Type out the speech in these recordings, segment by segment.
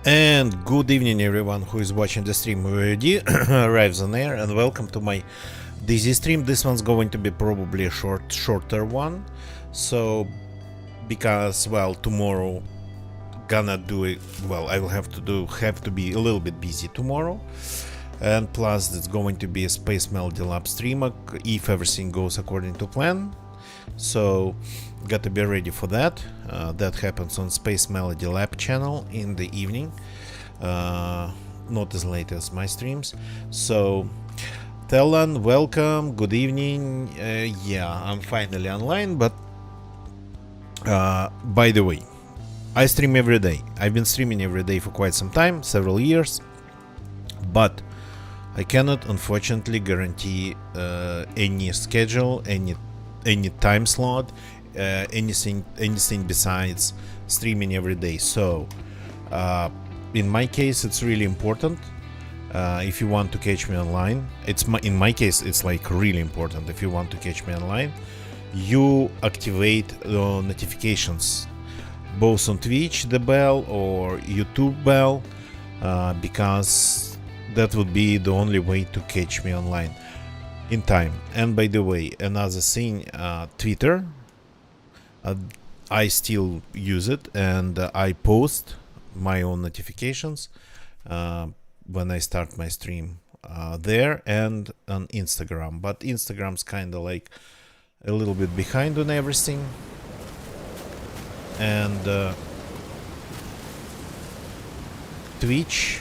And good evening, everyone who is watching the stream already arrives on air, and welcome to my Dizzy stream. This one's going to be probably a shorter one, so because tomorrow gonna do it. I will have to be a little bit busy tomorrow, and plus it's going to be a Space Melody Lab stream if everything goes according to plan. So got to be ready for that. That happens on Space Melody Lab channel in the evening, not as late as my streams. So Tellan, welcome, good evening. Yeah, I'm finally online, but by the way, I stream every day. I've been streaming every day for quite some time, several years, but I cannot unfortunately guarantee any schedule, any time slot, anything besides streaming every day. So in my case it's really important. If you want to catch me online, in my case it's like really important. If you want to catch me online, you activate the notifications both on Twitch, the bell, or YouTube bell, because that would be the only way to catch me online in time. And by the way, another thing, Twitter, I still use it, and I post my own notifications when I start my stream there, and on Instagram. But Instagram's kind of like a little bit behind on everything, and Twitter,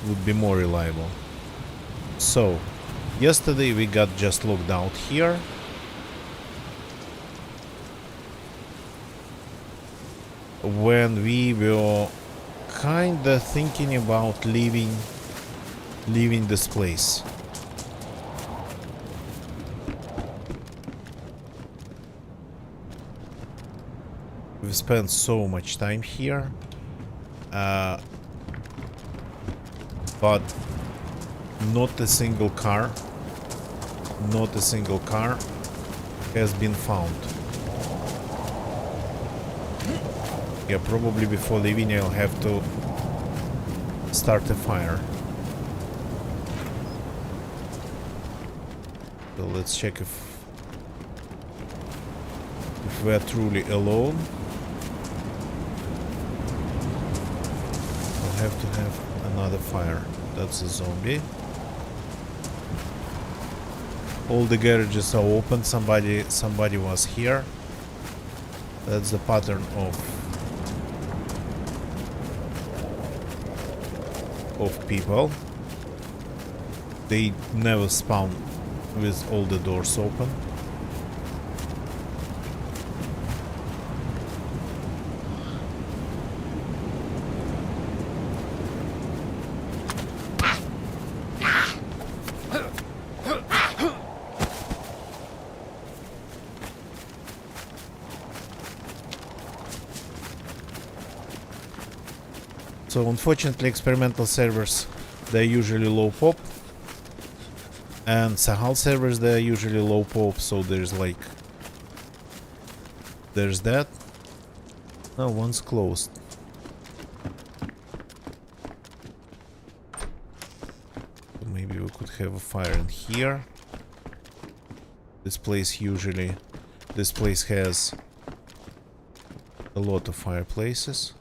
would be more reliable. So yesterday we got just logged out here. When we were kinda thinking about leaving this place. We've spent so much time here, but not a single car has been found. Yeah, probably before leaving I'll have to start a fire. So let's check if we're truly alone. I'll have to have another fire. That's a zombie. All the garages are open. Somebody was here. That's the pattern of people. They never spawn with all the doors open. So unfortunately, experimental servers, they're usually low pop, and Sakhal servers, they're usually low pop. So there's that. No, one's closed. So maybe we could have a fire in here. This place has a lot of fireplaces.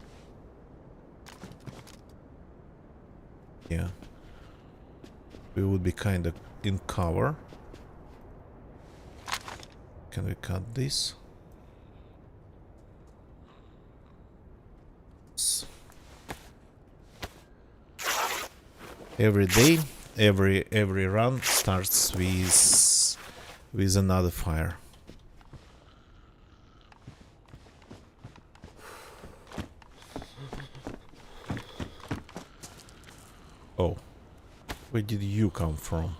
Yeah, we would be kind of in cover. Can we cut this? Every day, every run starts with another fire. Oh, where did you come from?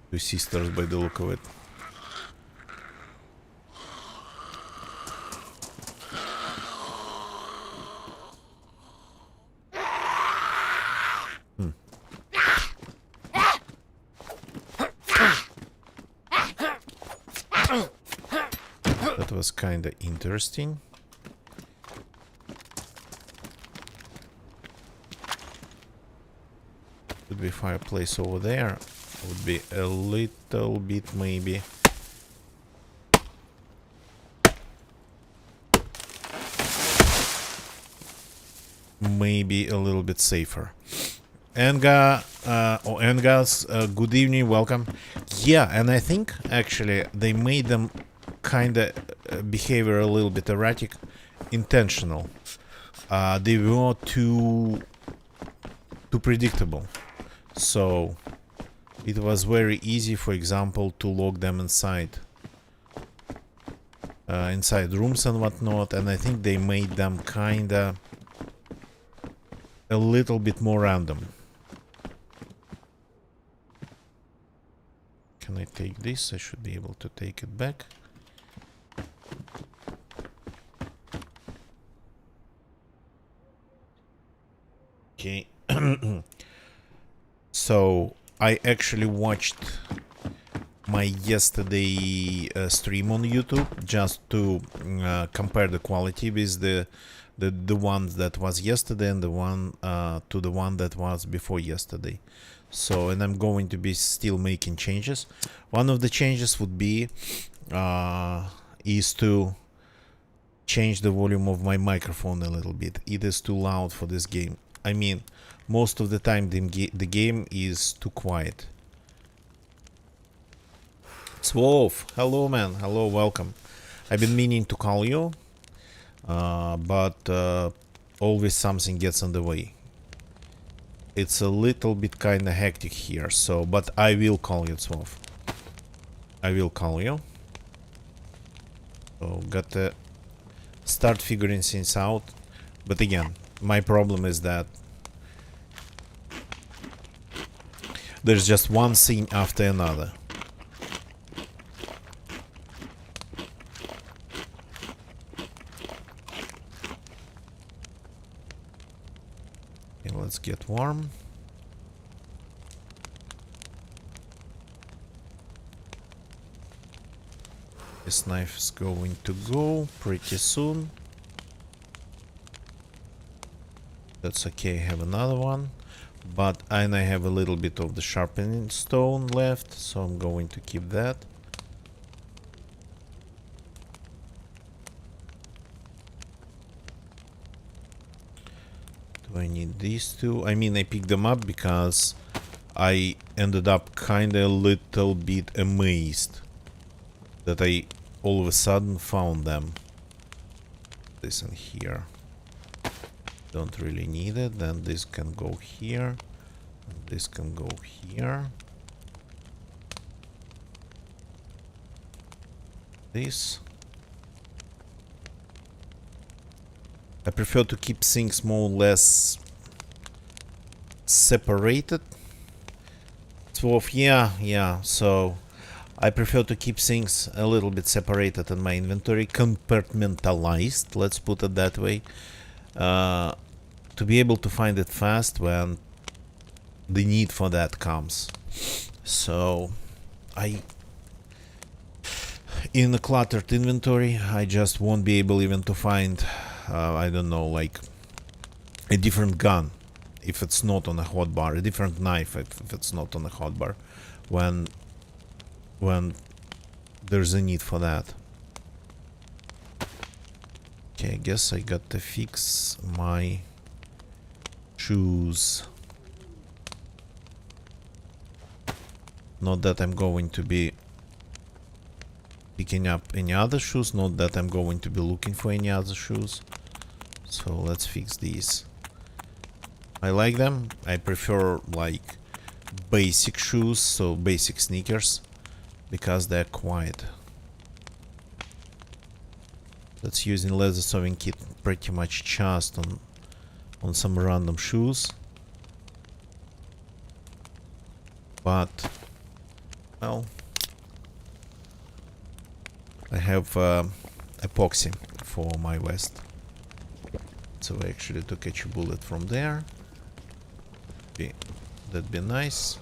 Two sisters by the look of it. That was kind of interesting. Could be fireplace over there. Would be a little bit maybe. Maybe a little bit safer. Engas, good evening, welcome. Yeah, and I think actually they made them kind of behavior a little bit erratic, intentional. They were too predictable, so it was very easy, for example, to lock them inside rooms and whatnot. And I think they made them kind of a little bit more random. Can I take this? I should be able to take it back. Okay. So I actually watched my yesterday stream on YouTube just to compare the quality with the one that was yesterday and the one to the one that was before yesterday. So, and I'm going to be still making changes. One of the changes would be is to change the volume of my microphone a little bit. It is too loud for this game. I mean, most of the time the game is too quiet. Swolf, hello man, hello, welcome. I've been meaning to call you, but always something gets in the way. It's a little bit kind of hectic here, so, but I will call you, Swolf. I will call you. So, got to start figuring things out. But again, my problem is that there's just one thing after another. Okay, let's get warm. This knife is going to go pretty soon. That's okay, I have another one. But I have a little bit of the sharpening stone left, so I'm going to keep that. Do I need these two? I mean, I picked them up because I ended up kinda a little bit amazed that I all of a sudden found them. This in here. Don't really need it. Then this can go here. And this can go here. This. I prefer to keep things more or less separated. Yeah, so I prefer to keep things a little bit separated in my inventory, compartmentalized, let's put it that way, to be able to find it fast when the need for that comes. So in a cluttered inventory, I just won't be able even to find, I don't know, like a different gun if it's not on a hotbar, a different knife if it's not on a hotbar, when there's a need for that. Okay, I guess I got to fix my shoes. Not that I'm going to be picking up any other shoes, not that I'm going to be looking for any other shoes. So let's fix these. I like them. I prefer like basic shoes, so basic sneakers, because they're quiet. That's using leather sewing kit pretty much just on some random shoes. But well, I have epoxy for my vest, so I actually took a bullet from there. That'd be nice.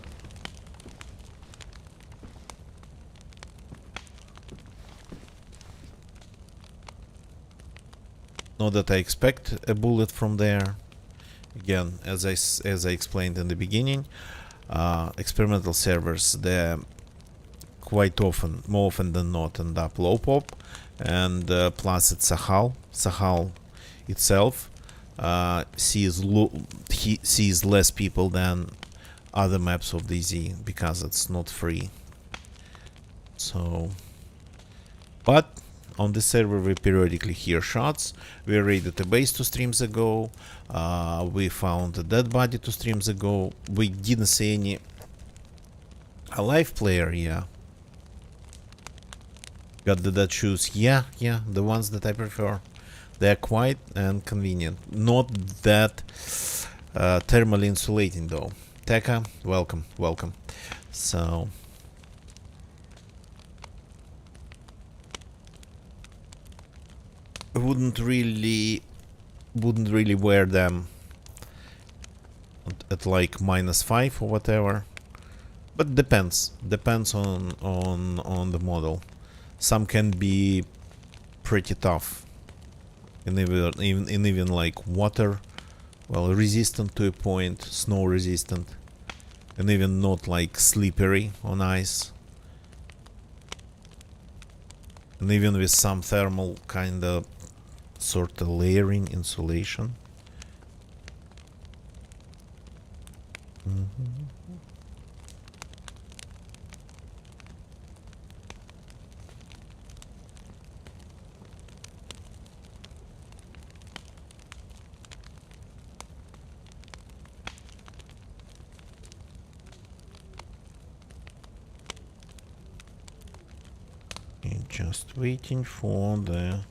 Not that I expect a bullet from there. Again, as I explained in the beginning, experimental servers, they quite often, more often than not, end up low pop, and plus it's Sakhal. Sakhal itself sees less people than other maps of DZ because it's not free. So, but on the server we periodically hear shots. We raided a base 2 streams ago. We found a dead body 2 streams ago. We didn't see any alive player. Yeah, got the dead shoes. Yeah, the ones that I prefer. They're quiet and convenient. Not that thermally insulating though. Tekka, welcome. So I wouldn't really wear them at like -5 or whatever. But depends on the model. Some can be pretty tough. And even like water, well, resistant to a point, snow resistant, and even not like slippery on ice, and even with some thermal kind of sort of layering insulation. Just waiting for the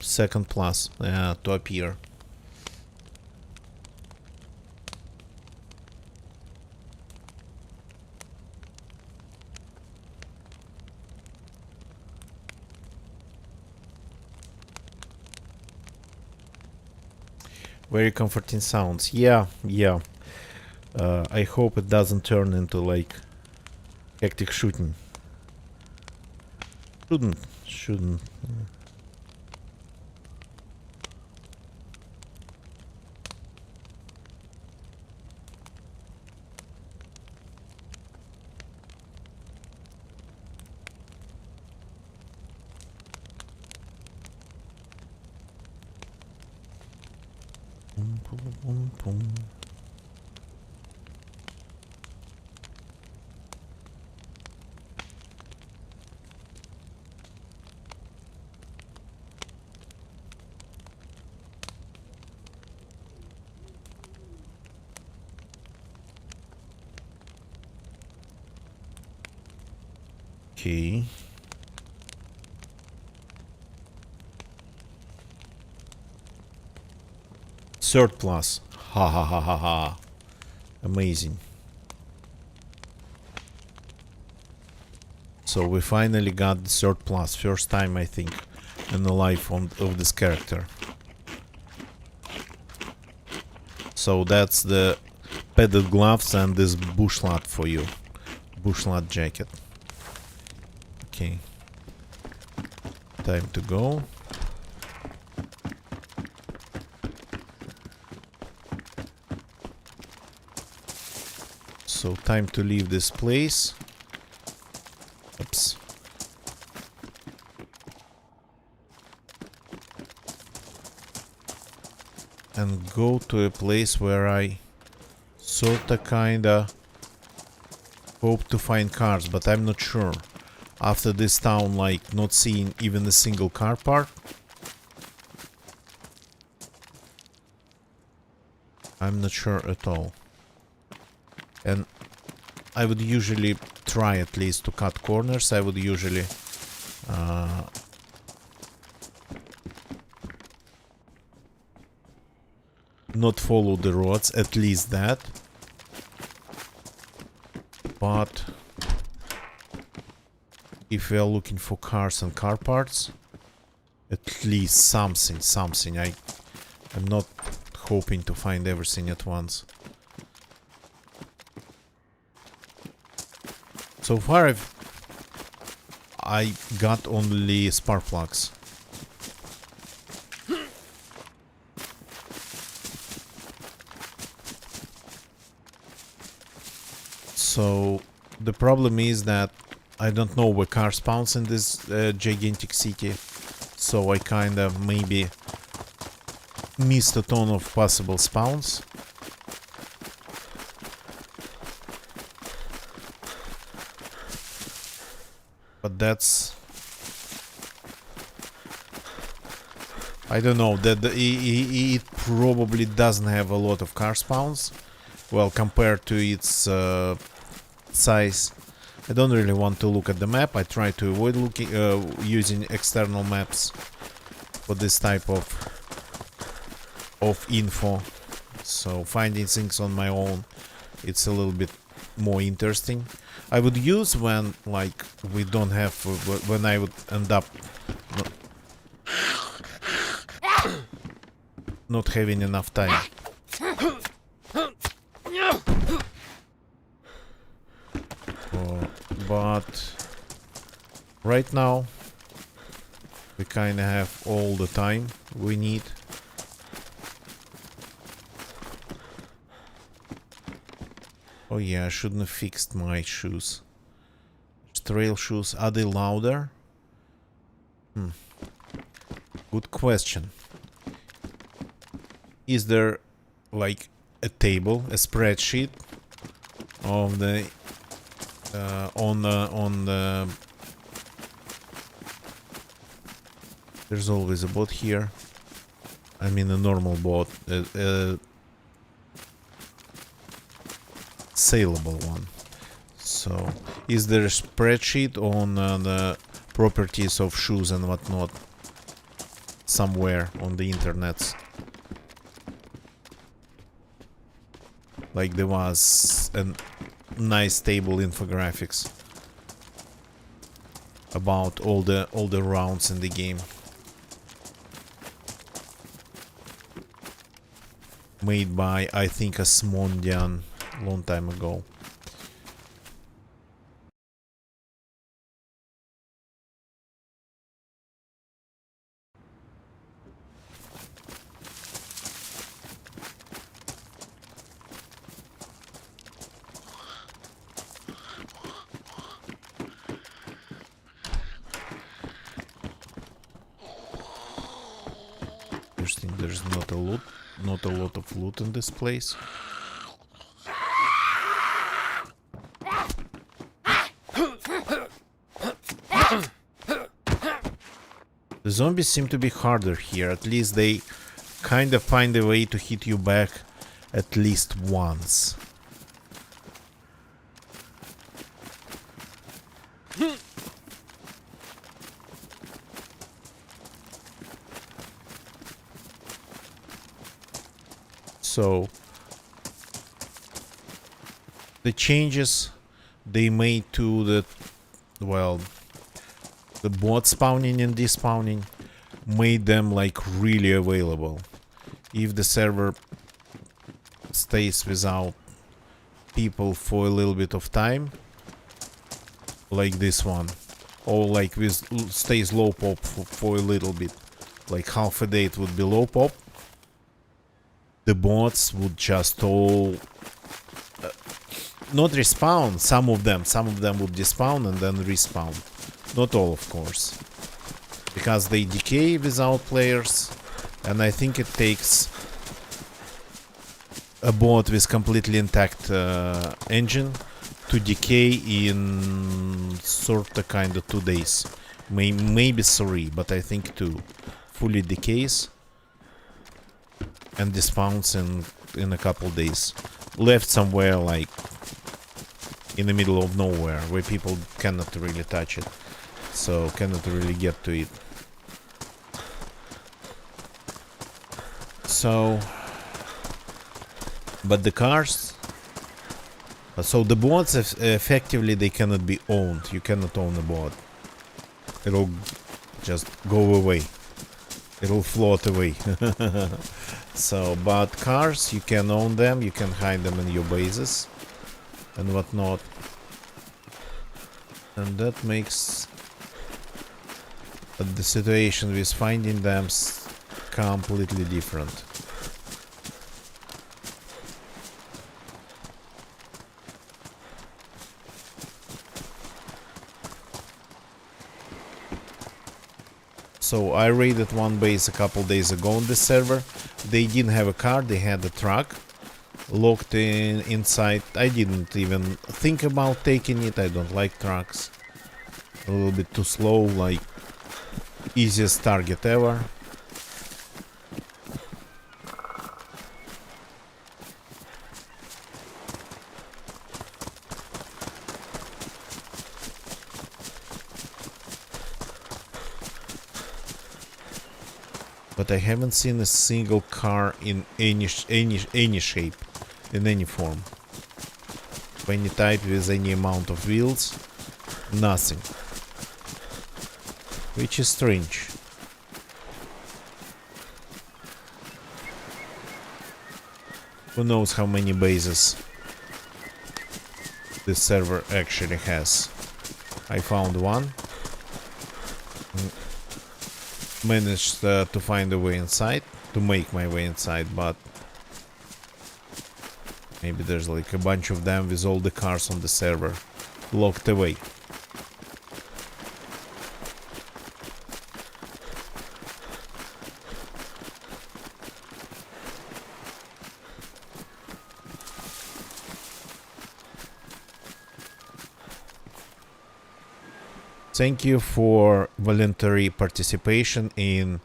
second plus to appear. Very comforting sounds. Yeah. I hope it doesn't turn into like hectic shooting. Shouldn't. Okay. Third plus. Ha. Amazing. So we finally got the third plus. First time, I think, in the life of this character. So that's the padded gloves and this bushlat for you. Bushlat jacket. Okay. Time to go. So time to leave this place. Oops. And go to a place where I sorta kinda hope to find cars, but I'm not sure. After this town, like, not seeing even a single car park. I'm not sure at all. And I would usually try at least to cut corners. I would usually not follow the roads, at least that. But if we are looking for cars and car parts, at least something. I'm not hoping to find everything at once. So far I got only spark plugs. So the problem is that I don't know where car spawns in this gigantic city. So I kinda maybe missed a ton of possible spawns. But that's... I don't know, that it probably doesn't have a lot of car spawns. Well, compared to its size. I don't really want to look at the map. I try to avoid looking using external maps for this type of info. So finding things on my own, it's a little bit more interesting. I would use when like we don't have when I would end up not having enough time. But right now we kinda have all the time we need. Oh yeah, I shouldn't have fixed my shoes. Trail shoes, are they louder? Good question. Is there like a table, a spreadsheet of the on the there's always a bot here. I mean a normal bot, saleable one. So is there a spreadsheet on the properties of shoes and whatnot somewhere on the internet? Like there was a nice table infographics about all the rounds in the game, made by I think Asmondian long time ago. Interesting, there's not a lot of loot in this place. The zombies seem to be harder here. At least they kind of find a way to hit you back at least once. So the changes they made to the, well, the bot spawning and despawning made them like really available. If the server stays without people for a little bit of time, like this one, or like with stays low pop for a little bit, like half a day it would be low pop, the bots would just all not respawn. Some of them would despawn and then respawn. Not all, of course, because they decay without players, and I think it takes a bot with completely intact engine to decay in sorta kinda 2 days, maybe 3, but I think 2. Fully decays and despawns in a couple days, left somewhere like in the middle of nowhere where people cannot really touch it, so cannot really get to it. So, but the cars, so the bots effectively they cannot be owned. You cannot own a bot. it'll just go away. It'll float away. So, but cars, you can own them, you can hide them in your bases and whatnot. And that makes the situation with finding them completely different. So I raided one base a couple days ago on this server. They didn't have a car, they had a truck locked inside. I didn't even think about taking it. I don't like trucks. A little bit too slow, like easiest target ever. But I haven't seen a single car in any shape, in any form, of any type with any amount of wheels. Nothing, which is strange. Who knows how many bases this server actually has. I found one. Managed to find a way inside, to make my way inside, but maybe there's like a bunch of them with all the cars on the server locked away. Thank you for voluntary participation in...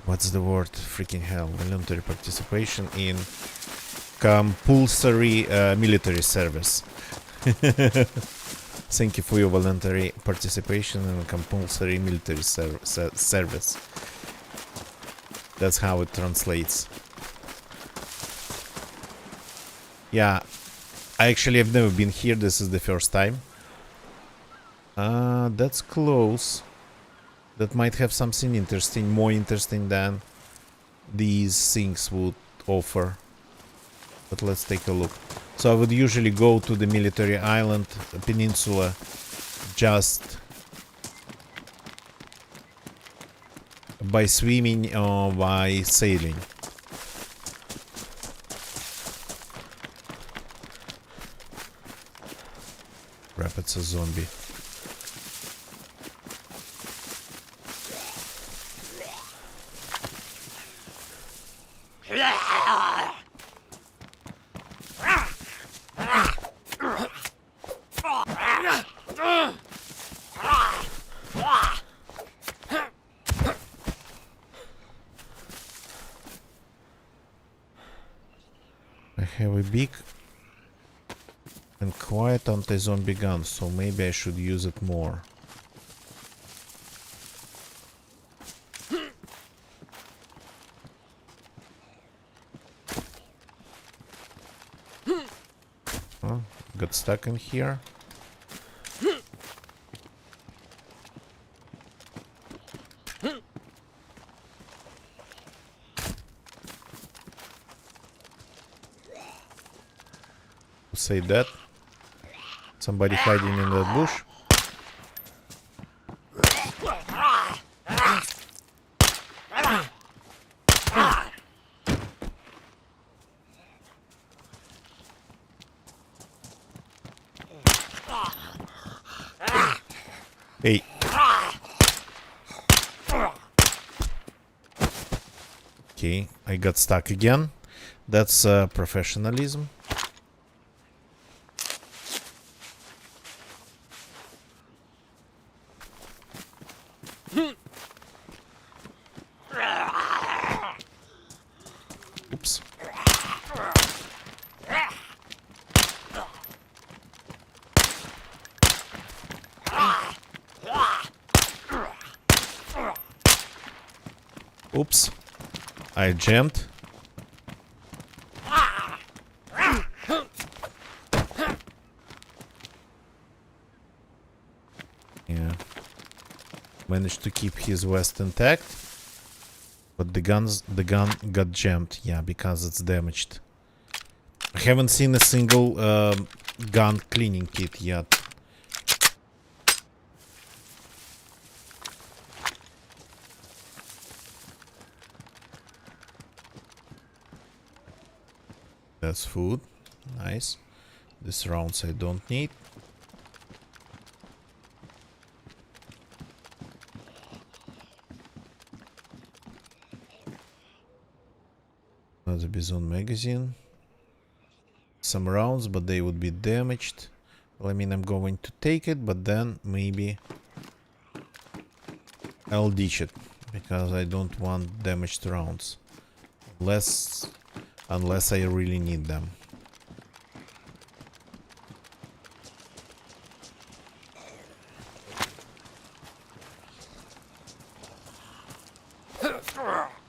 What's the word? Freaking hell. Voluntary participation in compulsory military service. Thank you for your voluntary participation in compulsory military service. That's how it translates. Yeah, I actually have never been here. This is the first time. That's close. That might have something interesting, more interesting than these things would offer. But let's take a look. So I would usually go to the military island, peninsula, just by swimming or by sailing. Crap, it's a zombie. I have a big and quiet anti-zombie gun, so maybe I should use it more. Oh, got stuck in here. Say that. Somebody hiding in that bush. Hey. Okay, I got stuck again. That's professionalism. Oops. Oops. I jammed. Yeah. Managed to keep his vest intact. But the gun got jammed. Yeah, because it's damaged. I haven't seen a single gun cleaning kit yet. That's food. Nice. These rounds I don't need. Another Bison magazine. Some rounds, but they would be damaged. Well, I mean, I'm going to take it, but then maybe I'll ditch it because I don't want damaged rounds. Unless I really need them.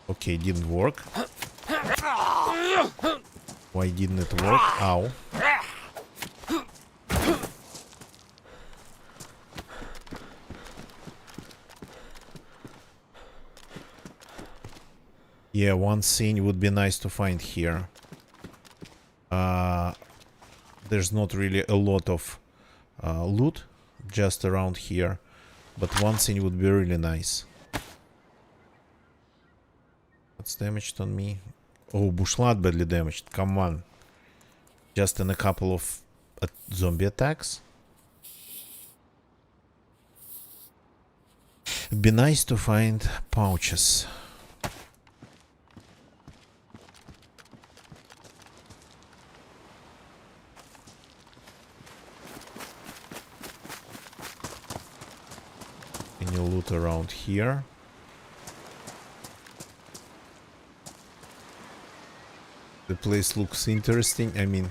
Okay, didn't work. Why didn't it work? Ow. Yeah, one scene would be nice to find here. There's not really a lot of loot just around here, but one scene would be really nice. What's damaged on me? Oh, bushlat badly damaged. Come on. Just in a couple of zombie attacks. It'd be nice to find pouches. Any loot around here? The place looks interesting. I mean,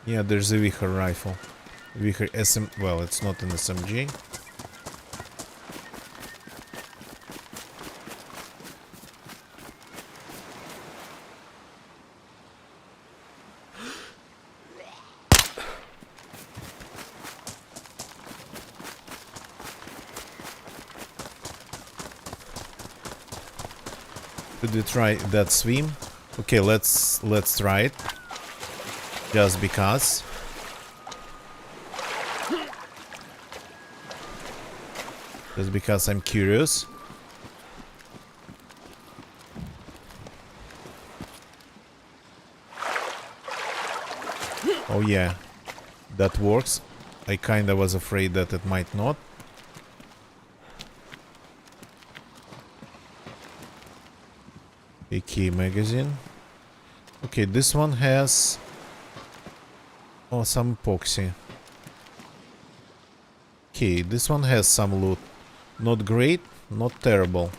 yeah, there's a Vichar rifle. Vichar SM. Well, it's not an SMG. Should we try that swim? Okay, let's try it. Just because. Just because I'm curious. Oh yeah, that works. I kinda was afraid that it might not. AK magazine. Okay, this one has some epoxy. Okay, this one has some loot. Not great, not terrible.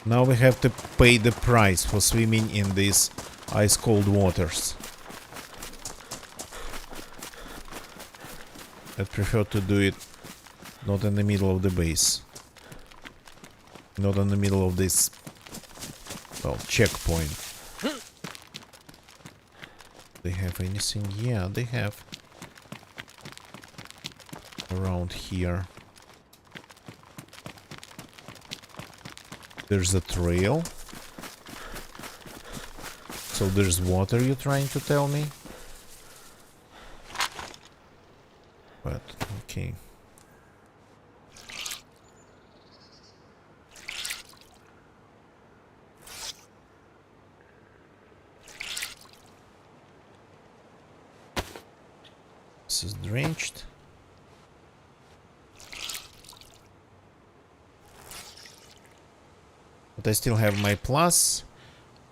Now we have to pay the price for swimming in these ice-cold waters. I'd prefer to do it not in the middle of the base. Not in the middle of this, well, checkpoint. They have anything? Yeah, they have. Around here. There's a trail. So there's water, you're trying to tell me? But, okay. This is drenched. But I still have my plus,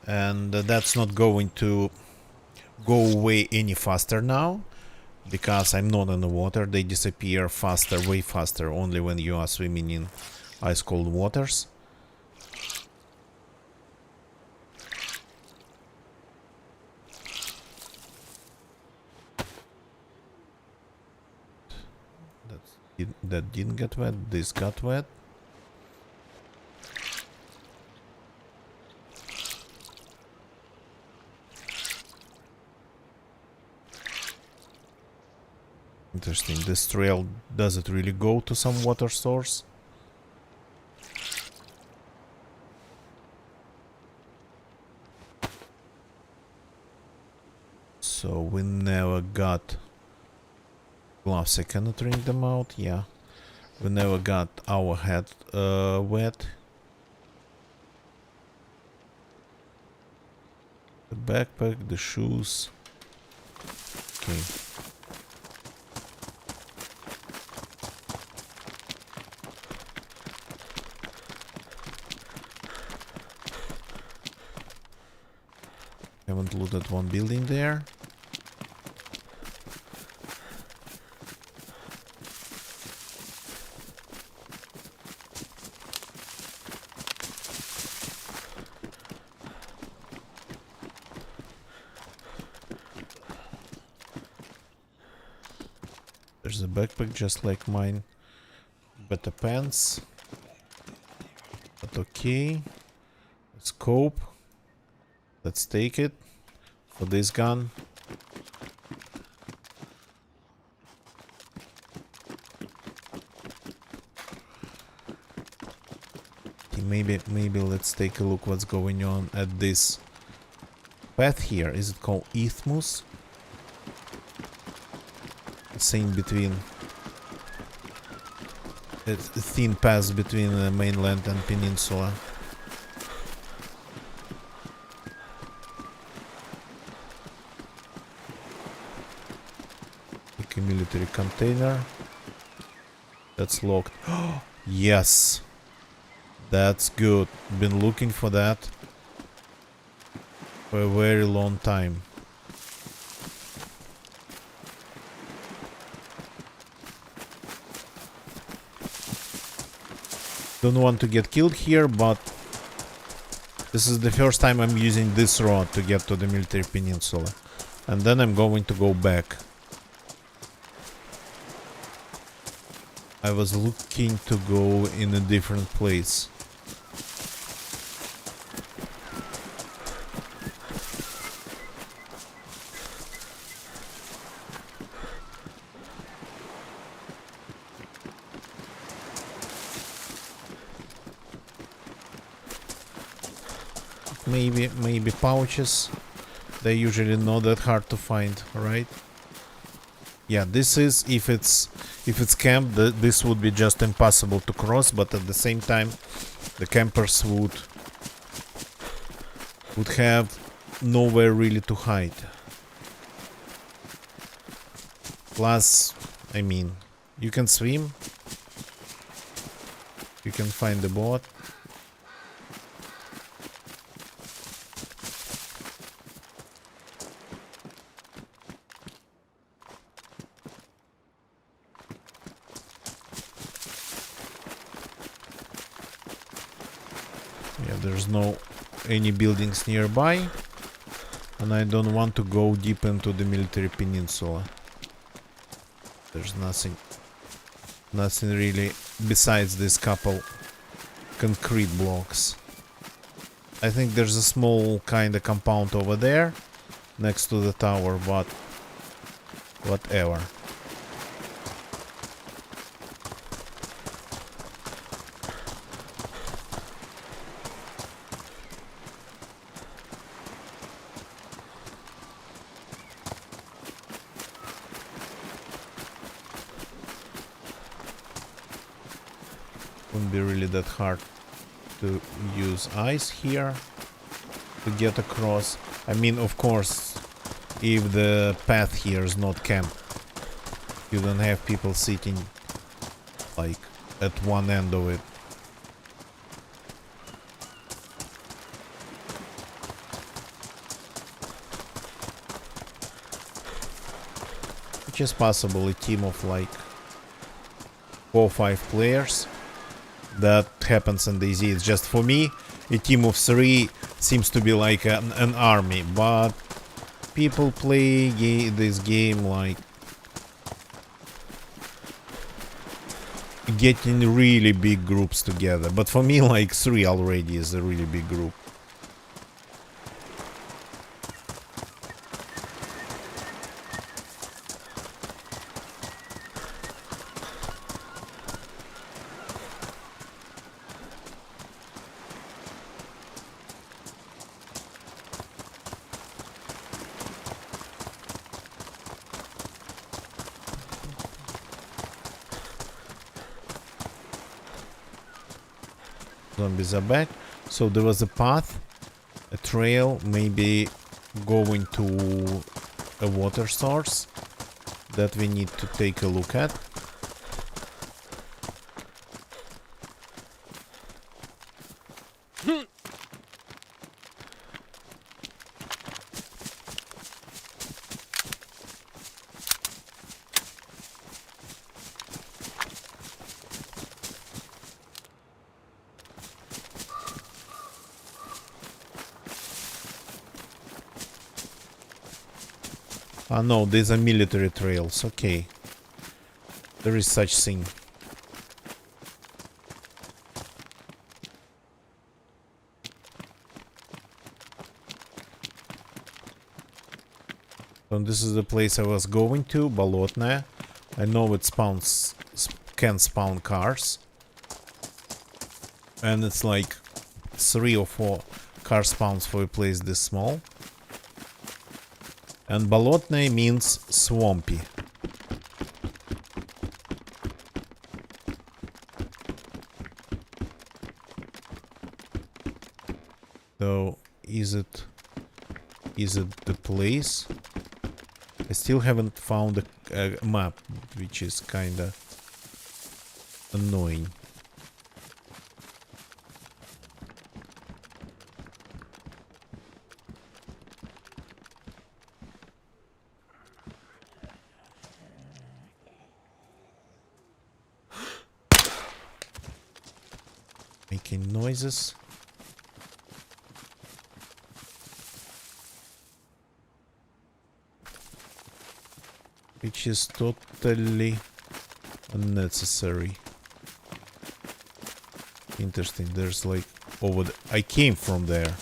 and that's not going to go away any faster now, because I'm not in the water. They disappear faster, way faster, only when you are swimming in ice-cold waters. That didn't get wet. This got wet. Interesting. This trail, does it really go to some water source? So we never got gloves. I cannot wring them out. Yeah. We never got our head wet. The backpack, the shoes. Okay. Haven't looted one building there. There's a backpack just like mine. Better pants. But okay. Scope. Let's take it for this gun. Okay, maybe let's take a look what's going on at this path here. Is it called Isthmus? It's in between. It's a thin pass between the mainland and peninsula. Military container that's locked. Yes, that's good. Been looking for that for a very long time. Don't want to get killed here, but this is the first time I'm using this road to get to the military peninsula, and then I'm going to go back. I was looking to go in a different place. Maybe pouches. They're usually not that hard to find, right? Yeah, this is, if it's camp, this would be just impossible to cross, but at the same time the campers would have nowhere really to hide. Plus, I mean, you can swim, you can find the boat. There's no any buildings nearby, and I don't want to go deep into the military peninsula. There's nothing really besides this couple concrete blocks. I think there's a small kind of compound over there next to the tower, but whatever. Wouldn't be really that hard to use ice here to get across. I mean, of course, if the path here is not camp, you don't have people sitting like at one end of it. Which is possible, a team of like 4 or 5 players. That happens in DayZ. It's just, for me, a team of 3 seems to be like an army, but people play this game like getting really big groups together. But for me, like 3 already is a really big group. Zombies are back. So there was a path, a trail, maybe going to a water source that we need to take a look at. Ah no, these are military trails, okay. There is such thing. So this is the place I was going to, Bolotная. I know it can spawn cars. And it's like 3 or 4 car spawns for a place this small. And Bolotная means swampy. So is it the place? I still haven't found a map, which is kinda annoying. Making noises. Which is totally unnecessary. Interesting, there's like I came from there.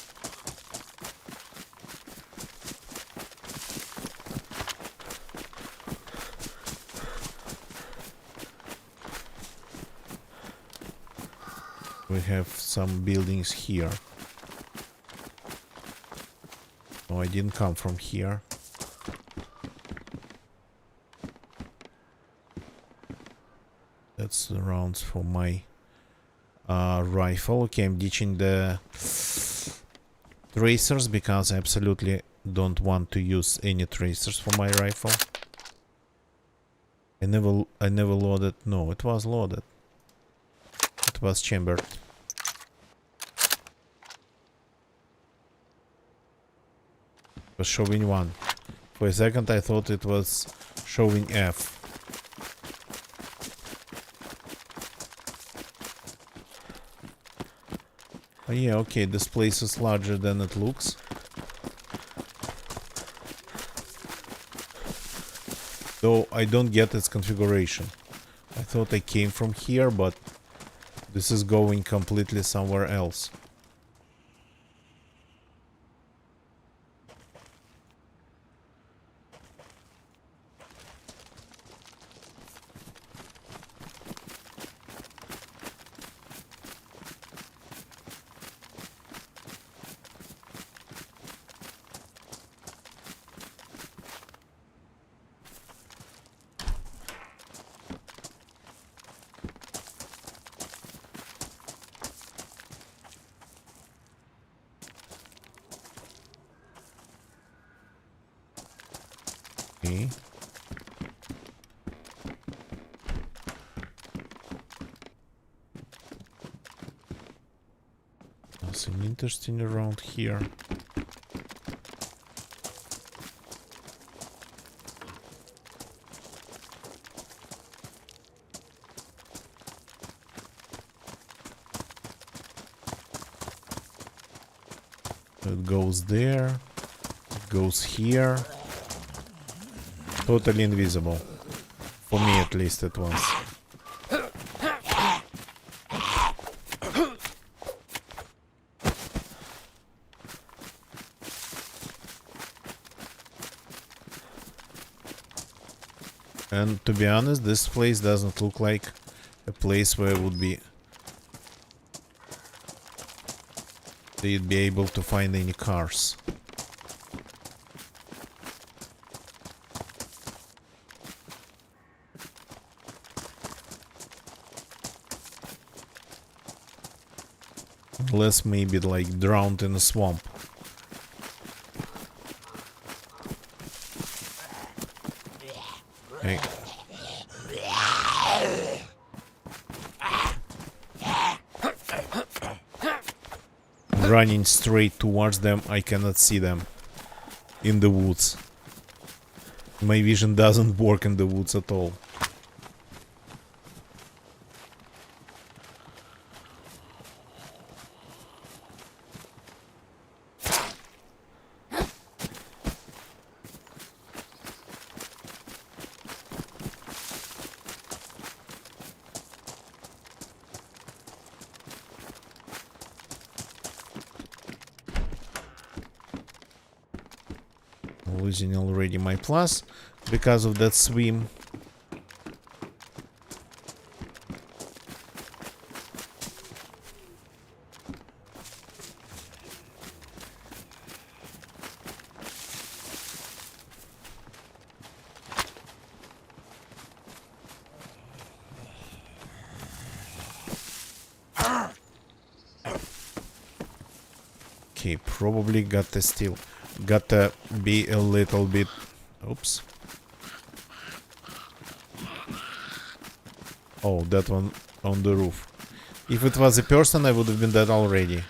We have some buildings here. Oh, I didn't come from here. That's the rounds for my rifle. Okay, I'm ditching the tracers because I absolutely don't want to use any tracers for my rifle. I never loaded. No, it was loaded. It was chambered. It was showing 1. For a second I thought it was showing F. Oh yeah, okay, this place is larger than it looks. Though I don't get its configuration. I thought I came from here, but this is going completely somewhere else. Okay. Nothing interesting around here. It goes there. It goes here. Totally invisible. For me at least it was. And to be honest, this place doesn't look like a place where would be they'd be able to find any cars. Unless maybe like drowned in a swamp. Hey. Running straight towards them, I cannot see them in the woods. My vision doesn't work in the woods at all. Losing already my plus because of that swim. Okay, probably gotta be a little bit. Oops. Oh, that one on the roof. If it was a person, I would have been dead already.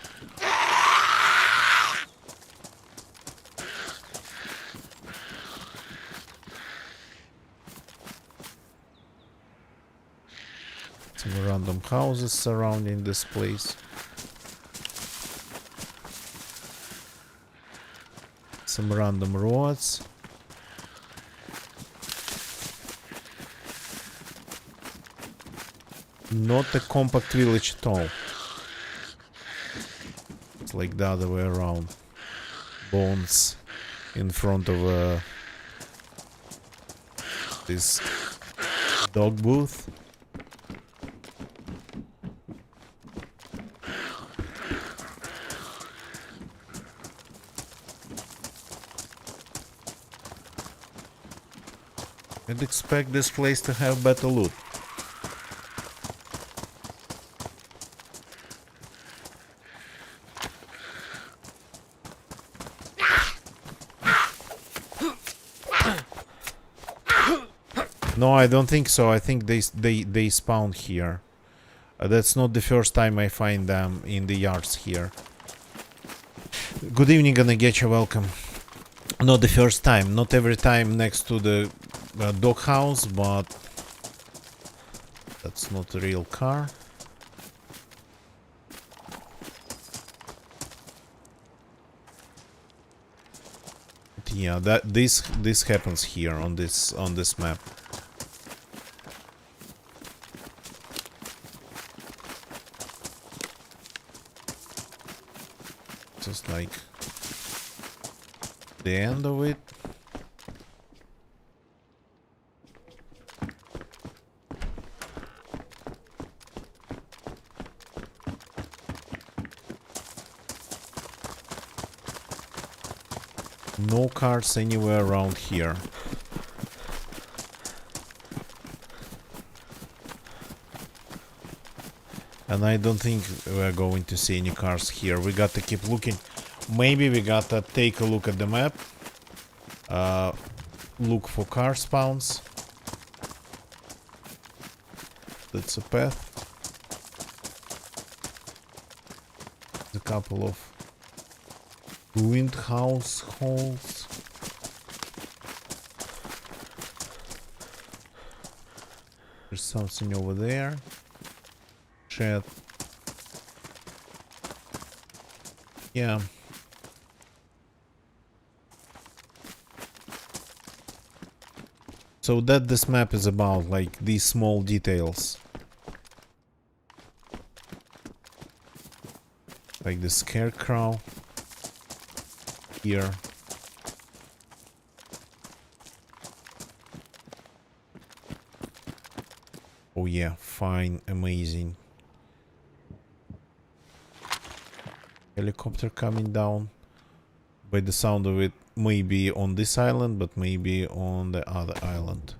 Some random houses surrounding this place. Some random roads. Not a compact village at all. It's like the other way around. Bones in front of this dog booth. I'd expect this place to have better loot. No, I don't think so. I think they spawn here. That's not the first time I find them in the yards here. Good evening, gonna get you welcome. Not the first time, not every time next to the dog house, but that's not a real car. But yeah, that this happens here on this map. Just like the end of it. No cars anywhere around here. And I don't think we're going to see any cars here. We got to keep looking. Maybe we gotta take a look at the map. Look for car spawns. That's a path. A couple of ruined households. There's something over there. Chat. Yeah. So that this map is about, like, these small details. Like the scarecrow. Here. Oh yeah, fine, amazing. Helicopter coming down. By the sound of it, maybe on this island, but maybe on the other island.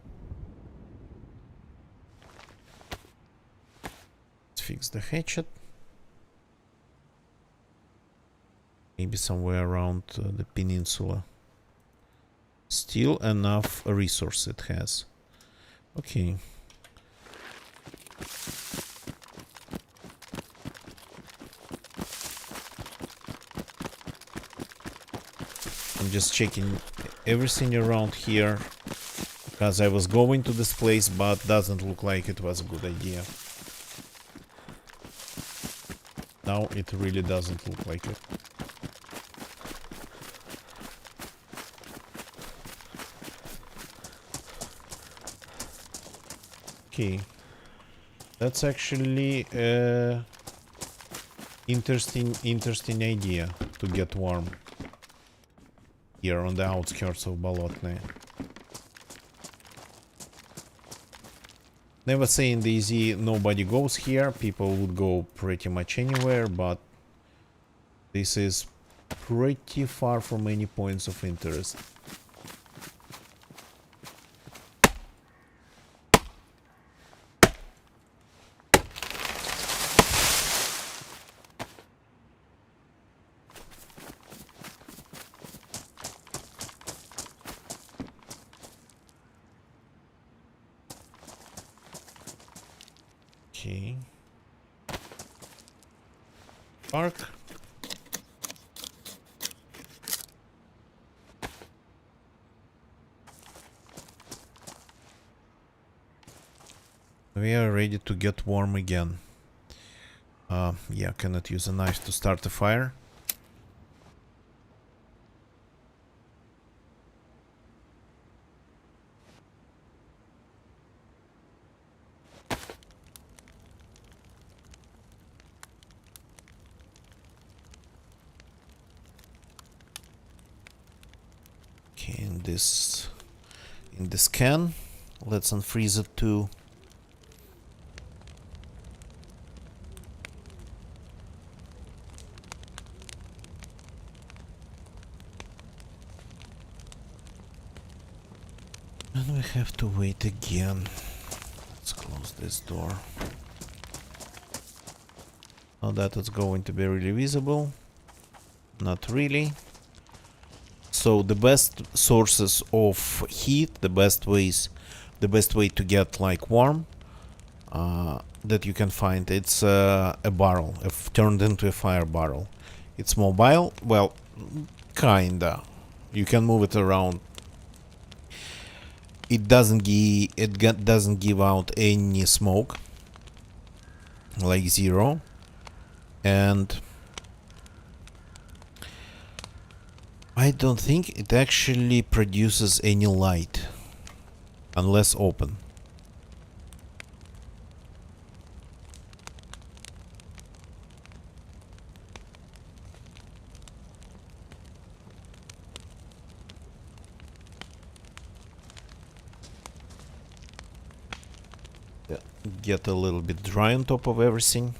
Let's fix the hatchet. Maybe somewhere around the peninsula. Still enough resource it has. Okay. I'm just checking everything around here because I was going to this place, but doesn't look like it was a good idea. Now it really doesn't look like it. Okay, that's actually interesting idea to get warm here on the outskirts of Bolotne. Never say in DayZ nobody goes here, people would go pretty much anywhere, but this is pretty far from any points of interest. Okay. Park. We are ready to get warm again. Yeah, cannot use a knife to start a fire. Okay, in this can, let's unfreeze it too. And we have to wait again. Let's close this door. Now that it's going to be really visible. Not really. So the best sources of heat, the best way to get like warm that you can find, it's a barrel, turned into a fire barrel. It's mobile, well, kinda. You can move it around. It doesn't give out any smoke, like zero, and I don't think it actually produces any light unless open. Yeah. Get a little bit dry on top of everything.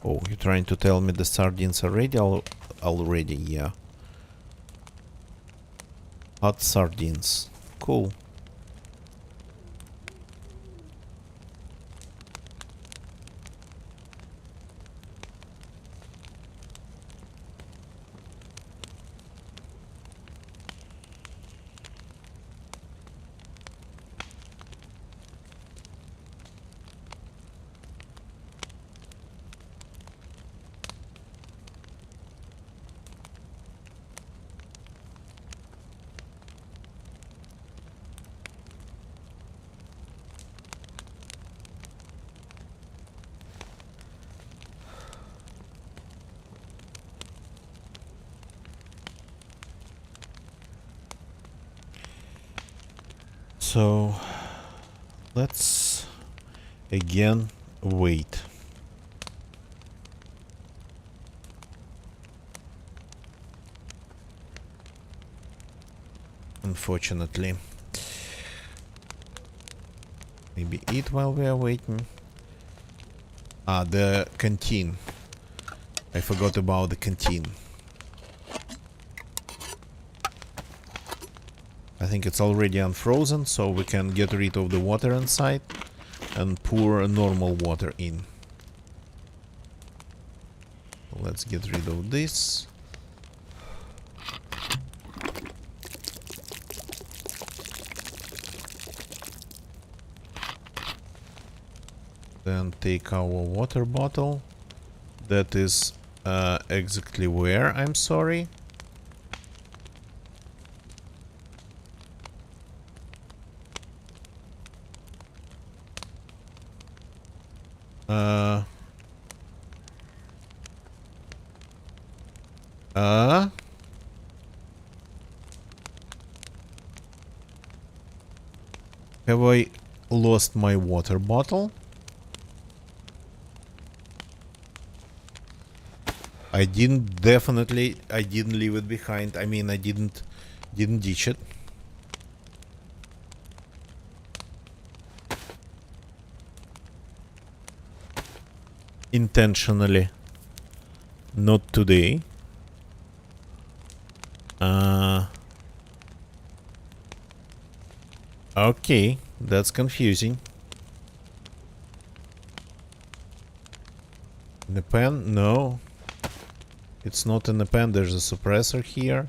Oh, you're trying to tell me the sardines are ready? Already, yeah. Hot sardines. Cool. So let's again wait. Unfortunately. Maybe eat while we are waiting. Ah, the canteen. I forgot about the canteen. I think it's already unfrozen, so we can get rid of the water inside and pour normal water in. Let's get rid of this. Then take our water bottle. That is exactly where, I'm sorry. Have I lost my water bottle? I didn't leave it behind. I mean, I didn't ditch it. Intentionally. Not today. Okay, that's confusing. In the pen? No. It's not in the pen, there's a suppressor here.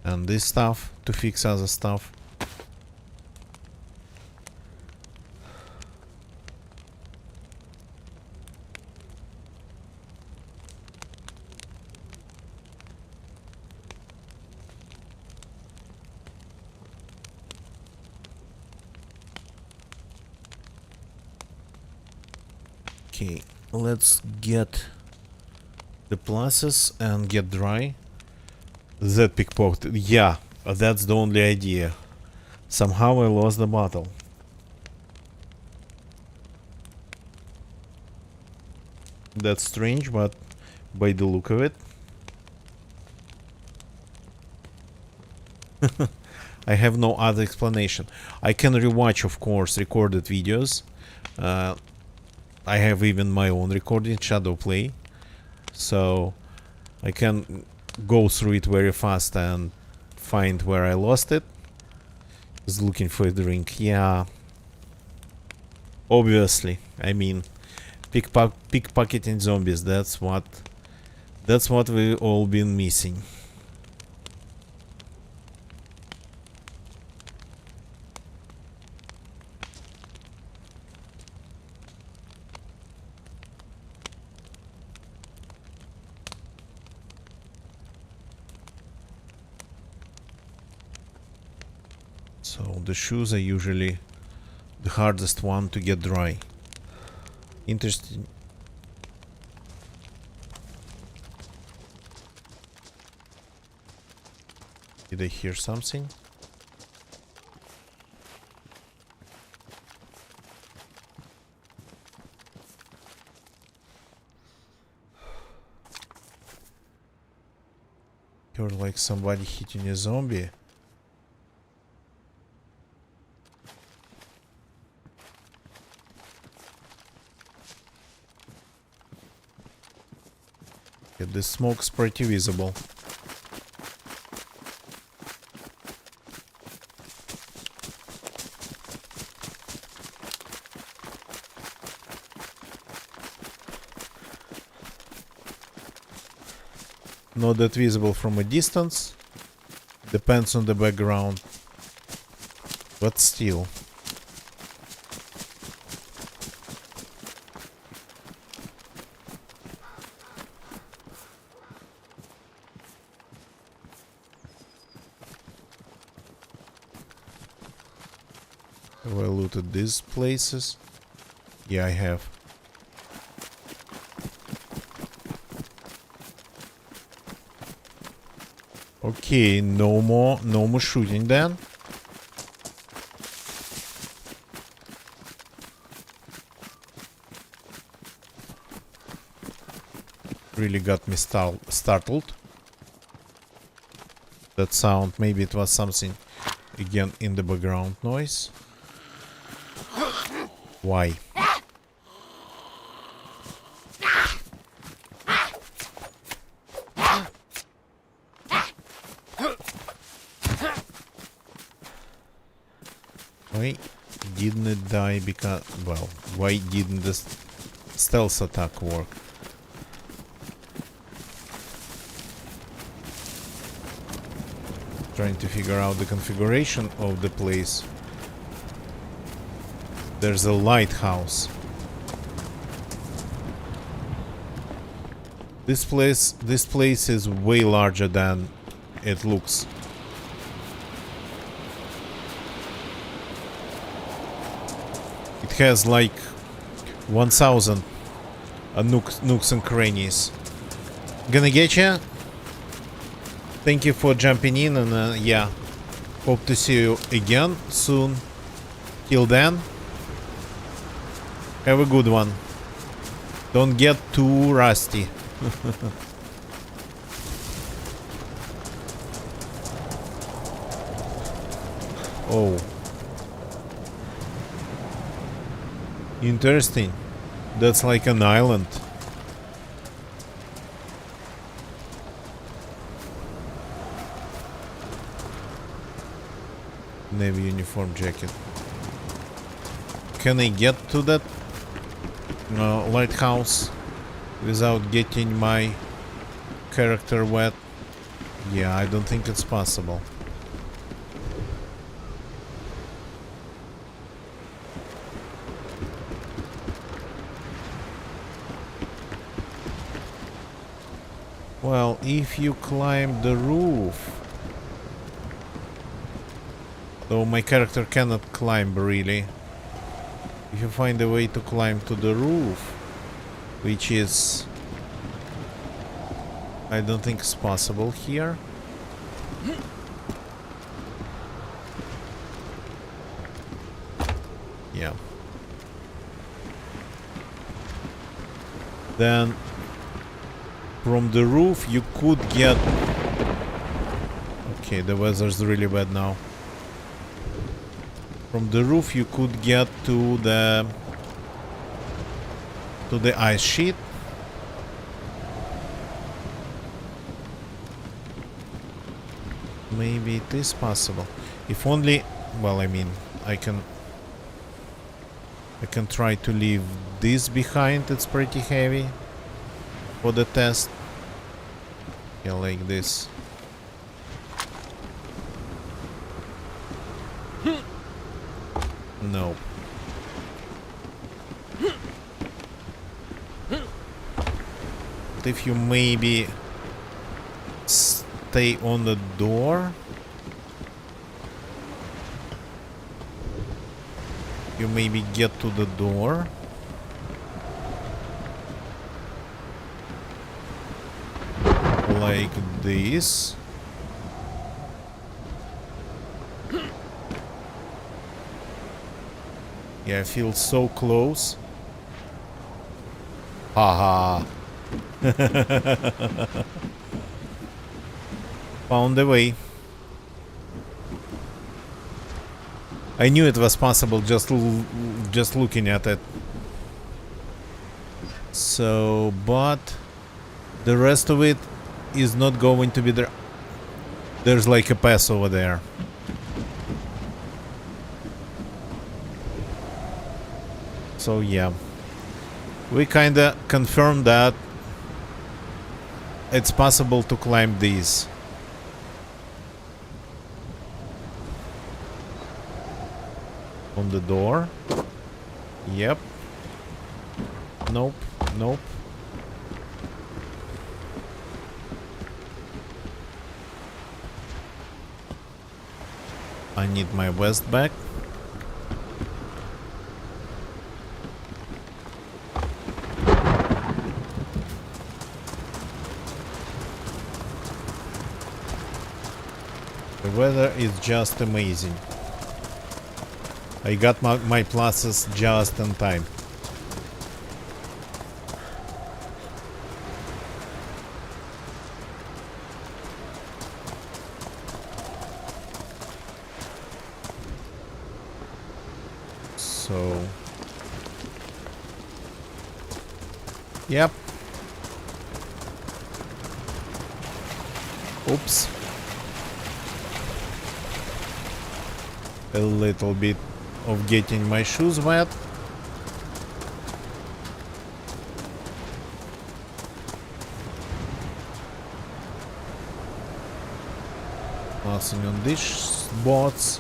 And this stuff to fix other stuff. Okay, let's get the pluses and get dry. That pickpocket, yeah, that's the only idea. Somehow I lost the bottle. That's strange, but by the look of it, I have no other explanation. I can rewatch, of course, recorded videos. I have even my own recording, Shadow Play, so I can go through it very fast and find where I lost it. Just looking for a drink, yeah. Obviously, I mean, pickpocketing zombies. That's what we've all been missing. So the shoes are usually the hardest one to get dry. Interesting. Did I hear something? Heard like somebody hitting a zombie. Yeah, the smoke's pretty visible. Not that visible from a distance. Depends on the background. But still. Have I looted these places? Yeah, I have. Okay, no more shooting then. Really got me startled. That sound, maybe it was something again in the background noise. Why? Why didn't it die? Because, well, why didn't this stealth attack work? Trying to figure out the configuration of the place. There's a lighthouse. This place is way larger than it looks. It has like 1,000 nooks and crannies. Gonna get ya. Thank you for jumping in, and yeah, hope to see you again soon. Till then, have a good one. Don't get too rusty. Oh. Interesting. That's like an island. Navy uniform jacket. Can I get to that lighthouse without getting my character wet? Yeah, I don't think it's possible. Well, if you climb the roof... Though my character cannot climb, really. If you find a way to climb to the roof, which is... I don't think it's possible here. Yeah. Then from the roof you could get... Okay, the weather's really bad now. From the roof you could get to the ice sheet. Maybe it is possible. If only... Well, I mean, I can try to leave this behind. It's pretty heavy for the test. Yeah, like this. No. But if you maybe stay on the door, you maybe get to the door. Like this. Yeah, I feel so close. Haha. Found a way. I knew it was possible just looking at it. So, but the rest of it is not going to be there. There's like a pass over there. So yeah, we kinda confirmed that it's possible to climb these. On the door. Yep. Nope. Nope. I need my vest back. The weather is just amazing. I got my pluses just in time. So... Yep. Oops. A little bit of getting my shoes wet. Nothing on these bots.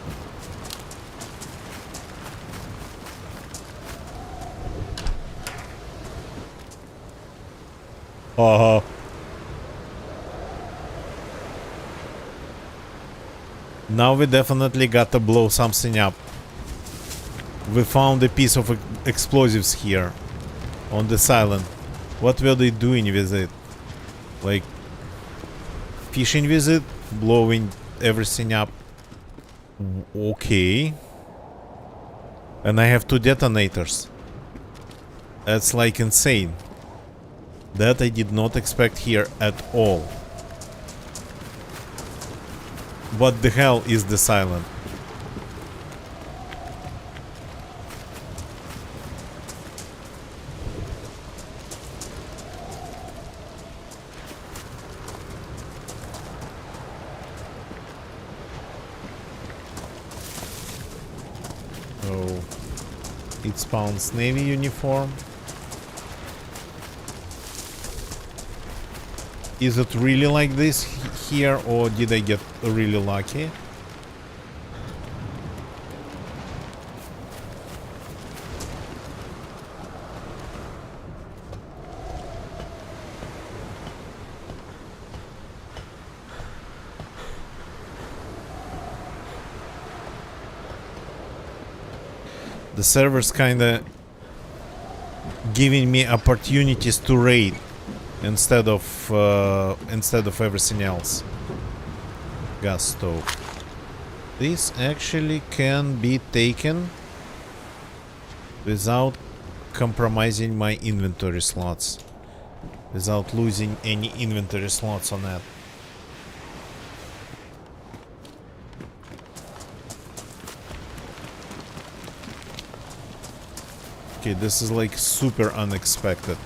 Now we definitely gotta blow something up. We found a piece of explosives here on this island. What were they doing with it? Like fishing with it? Blowing everything up? Okay. And I have 2 detonators. That's like insane. That I did not expect here at all. What the hell is this island? Oh, it spawns navy uniform. Is it really like this here, or did I get really lucky? The server's kinda giving me opportunities to raid instead of everything else. Gas stove. This actually can be taken without compromising my inventory slots, without losing any inventory slots on that. Okay, this is like super unexpected.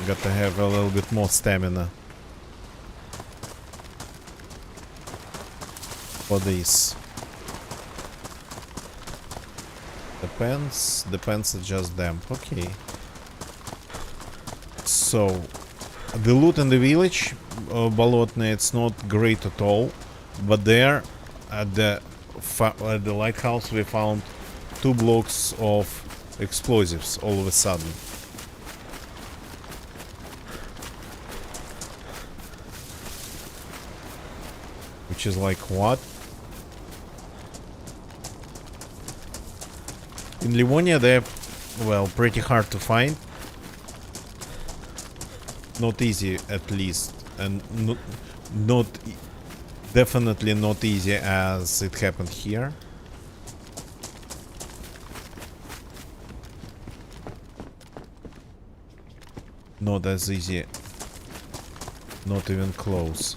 Got to have a little bit more stamina for this. Depends it's just damp. Okay. So the loot in the village, Bolotny, it's not great at all, but there at the lighthouse we found 2 blocks of explosives all of a sudden. Which is like, what? In Livonia they're, well, pretty hard to find. Not easy, at least. And definitely not easy as it happened here. Not as easy. Not even close.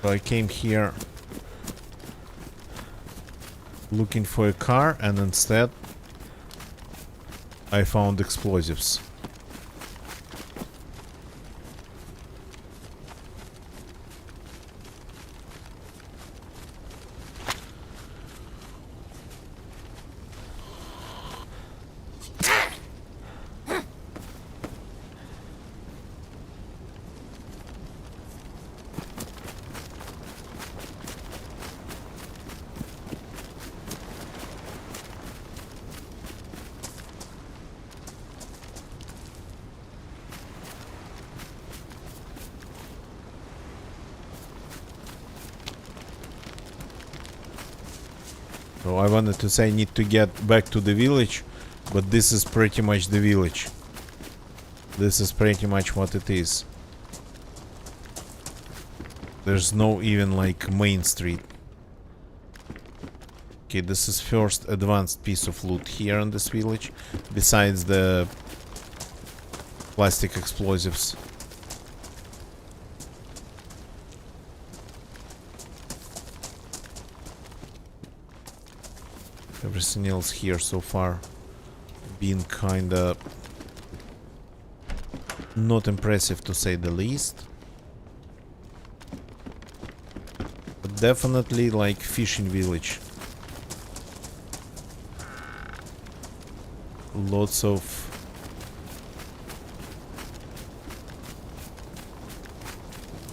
So I came here looking for a car, and instead I found explosives. So I wanted to say I need to get back to the village, but this is pretty much the village. This is pretty much what it is. There's no even like main street. Okay, this is first advanced piece of loot here in this village, besides the plastic explosives. Everything else here so far been kinda not impressive, to say the least. But definitely like fishing village. Lots of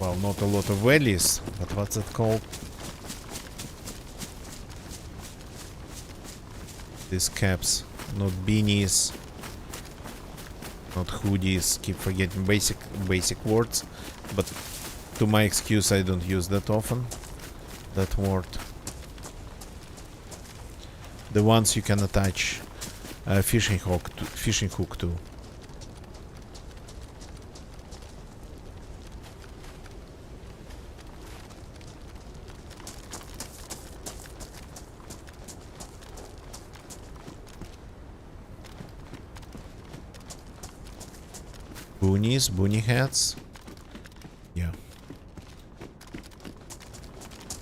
well, not a lot of valleys, but what's it called? These caps, not beanies, not hoodies. Keep forgetting basic words, but to my excuse, I don't use that often. That word. The ones you can attach a fishing hook to. Boonies, boonie hats. Yeah.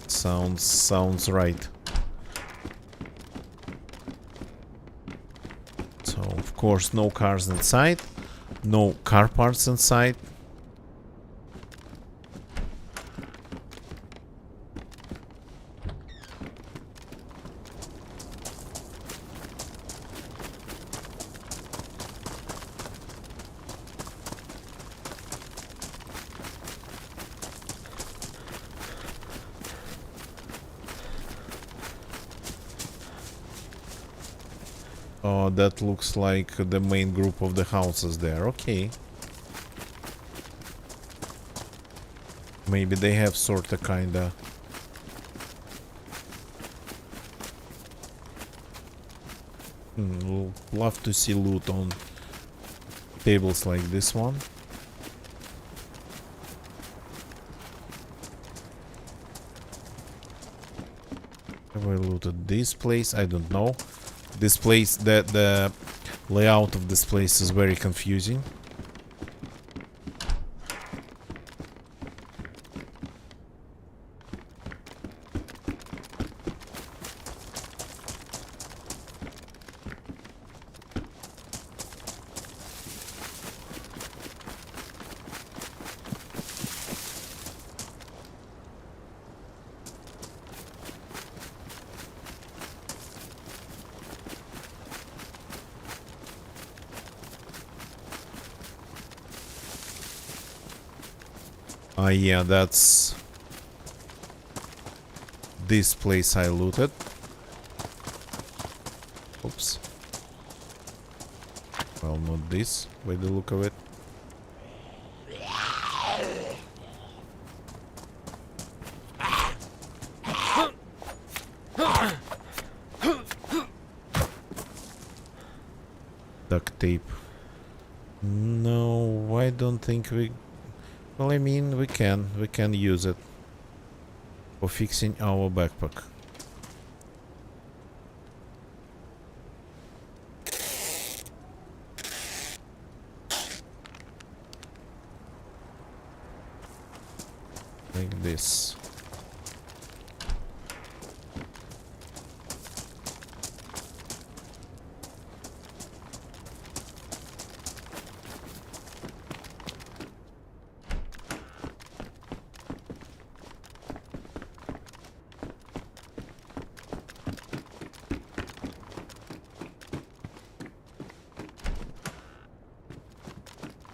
Sounds right. So of course no cars inside, no car parts inside. Oh, that looks like the main group of the houses there. Okay. Maybe they have sorta kinda. We'll love to see loot on tables like this one. Have I looted this place? I don't know. This place, the layout of this place is very confusing. Yeah, that's this place I looted. Oops. Well, not this, by the look of it. Duct tape. No, I don't think we... Well, I mean, we can use it for fixing our backpack. Like this.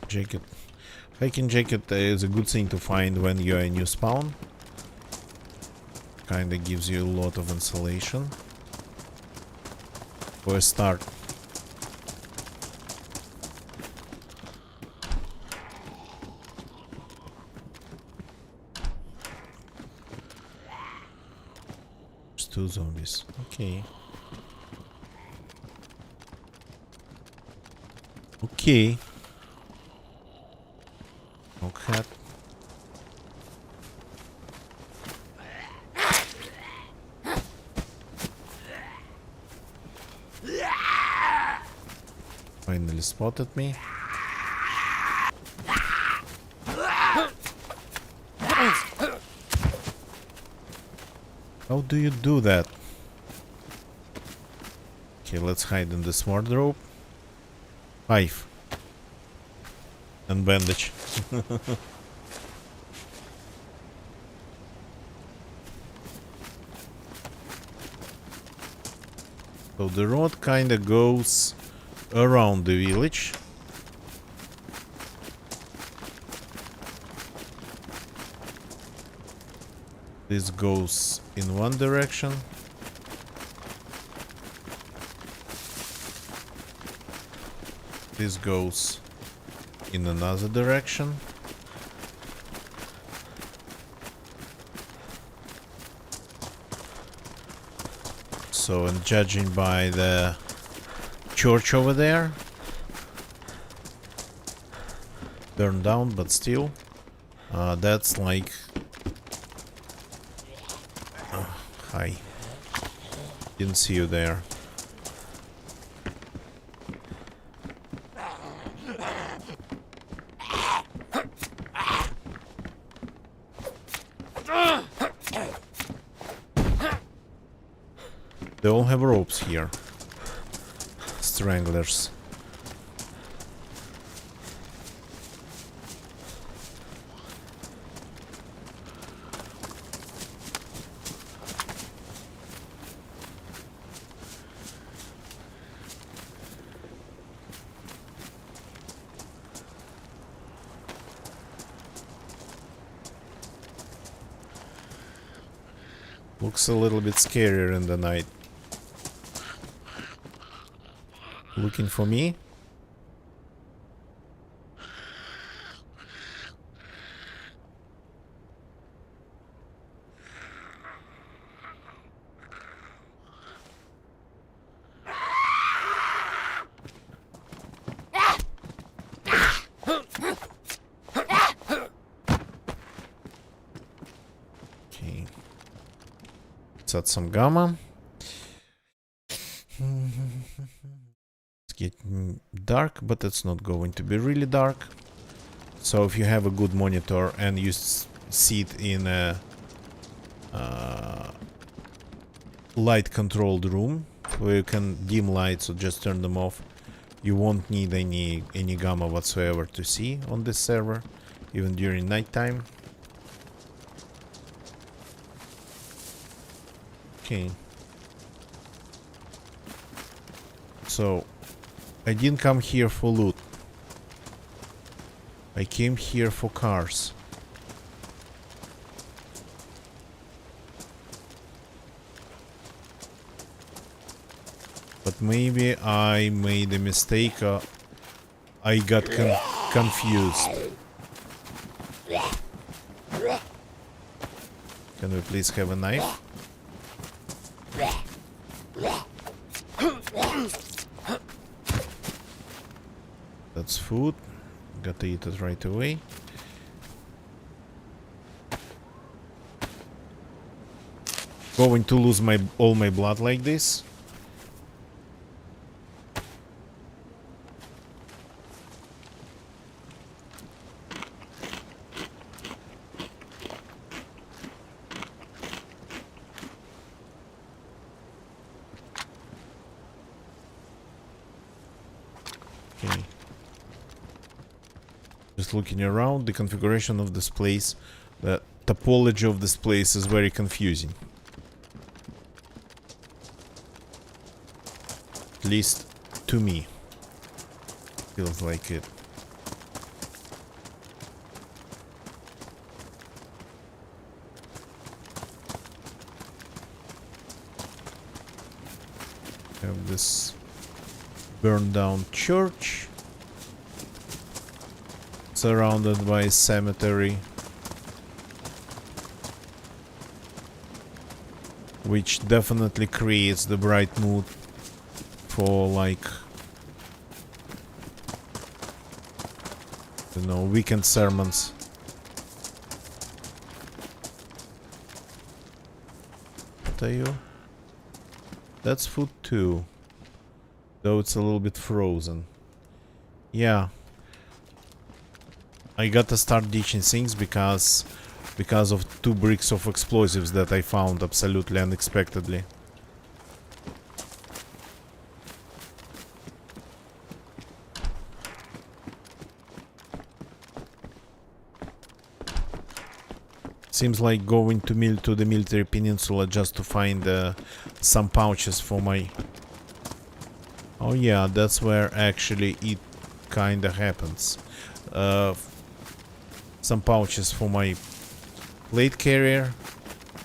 Jacket. Hiking jacket is a good thing to find when you're a new spawn. Kinda gives you a lot of insulation. For a start. There's 2 zombies. Okay. Okay. Okay. Finally spotted me. How do you do that? Okay, let's hide in this wardrobe. 5. And bandage. So the road kinda goes around the village. This goes in one direction. This goes in another direction. So, and judging by the church over there, burned down, but still, that's like... hi. Didn't see you there. They all have ropes here. Stranglers. Looks a little bit scarier in the night. Looking for me? Okay. Let's add some gamma. Getting dark, but it's not going to be really dark. So if you have a good monitor and you see it in a light controlled room where you can dim lights or just turn them off, you won't need any gamma whatsoever to see on this server, even during nighttime. Okay. So I didn't come here for loot. I came here for cars. But maybe I made a mistake. I got confused. Can we please have a knife? That's food. Gotta eat it right away. Going to lose all my blood like this. Okay. Just looking around, the configuration of this place, the topology of this place is very confusing. At least to me. Feels like it. Have this burned down church. Surrounded by a cemetery, which definitely creates the bright mood for, like, you know, weekend sermons. What are you? That's food too, though it's a little bit frozen. Yeah. I gotta start ditching things because because of 2 bricks of explosives that I found absolutely unexpectedly. Seems like going to the military peninsula just to find some pouches for my... Oh yeah, that's where actually it kinda happens. Some pouches for my plate carrier.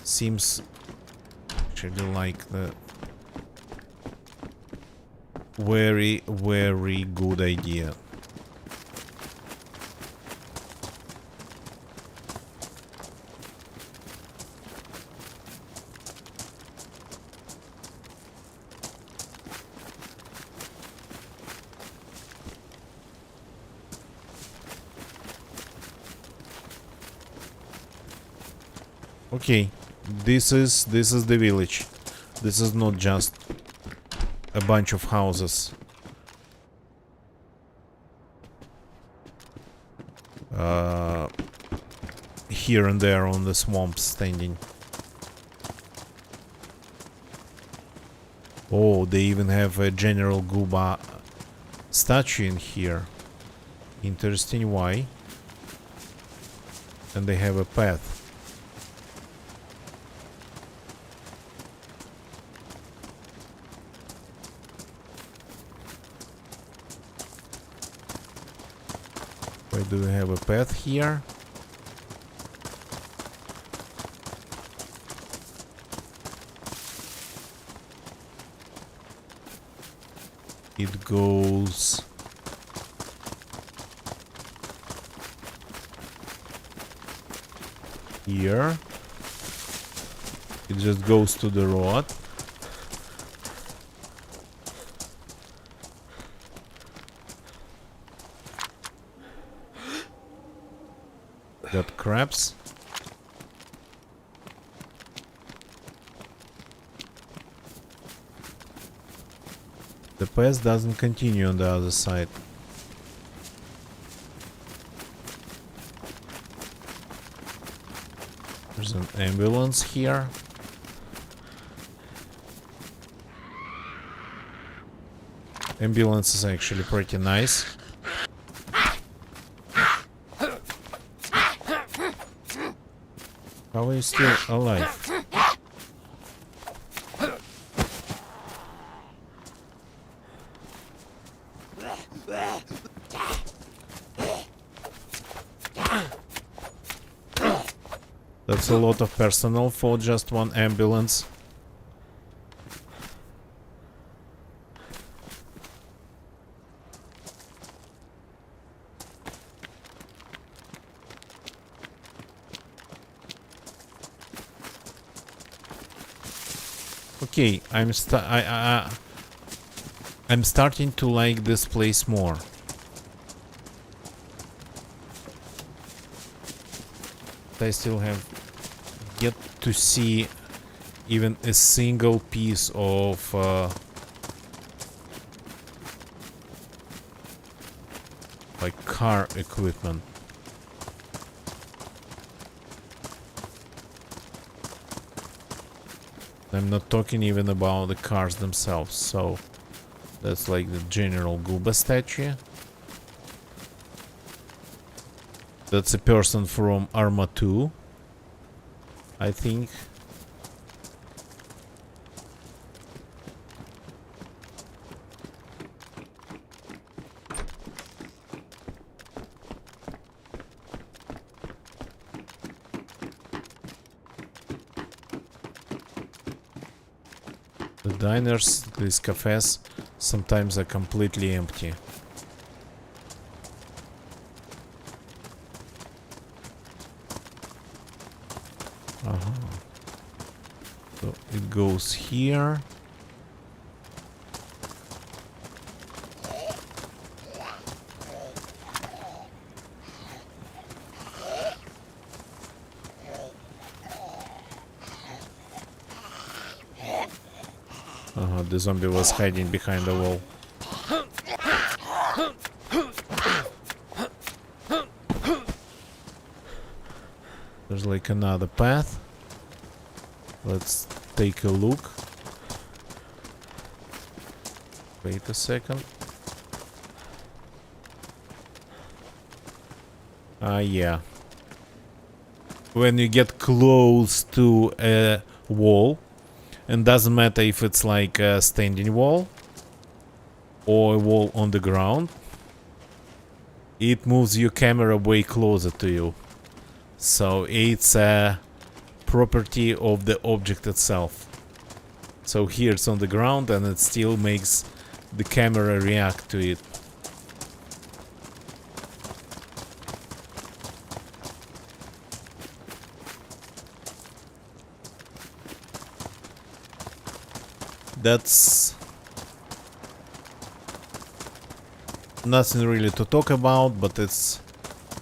Seems actually like the very, very good idea. Okay, this is the village. This is not just a bunch of houses. Here and there on the swamps standing. Oh, they even have a General Guba statue in here. Interesting, why? And they have a path. Why do we have a path here? It goes here. It just goes to the road. Got crabs. The path doesn't continue on the other side. There's an ambulance here. Ambulance is actually pretty nice. How are you still alive? That's a lot of personnel for just one ambulance. Okay, I'm starting to like this place more. I still have yet to see even a single piece of like car equipment. I'm not talking even about the cars themselves. So that's like the General Guba statue. That's a person from Arma 2, I think. The diners, these cafes, sometimes are completely empty. So it goes here. The zombie was hiding behind the wall. There's like another path. Let's take a look. Wait a second. Yeah. When you get close to a wall, and doesn't matter if it's like a standing wall or a wall on the ground, it moves your camera way closer to you. So it's a property of the object itself. So here it's on the ground and it still makes the camera react to it. That's nothing really to talk about, but it's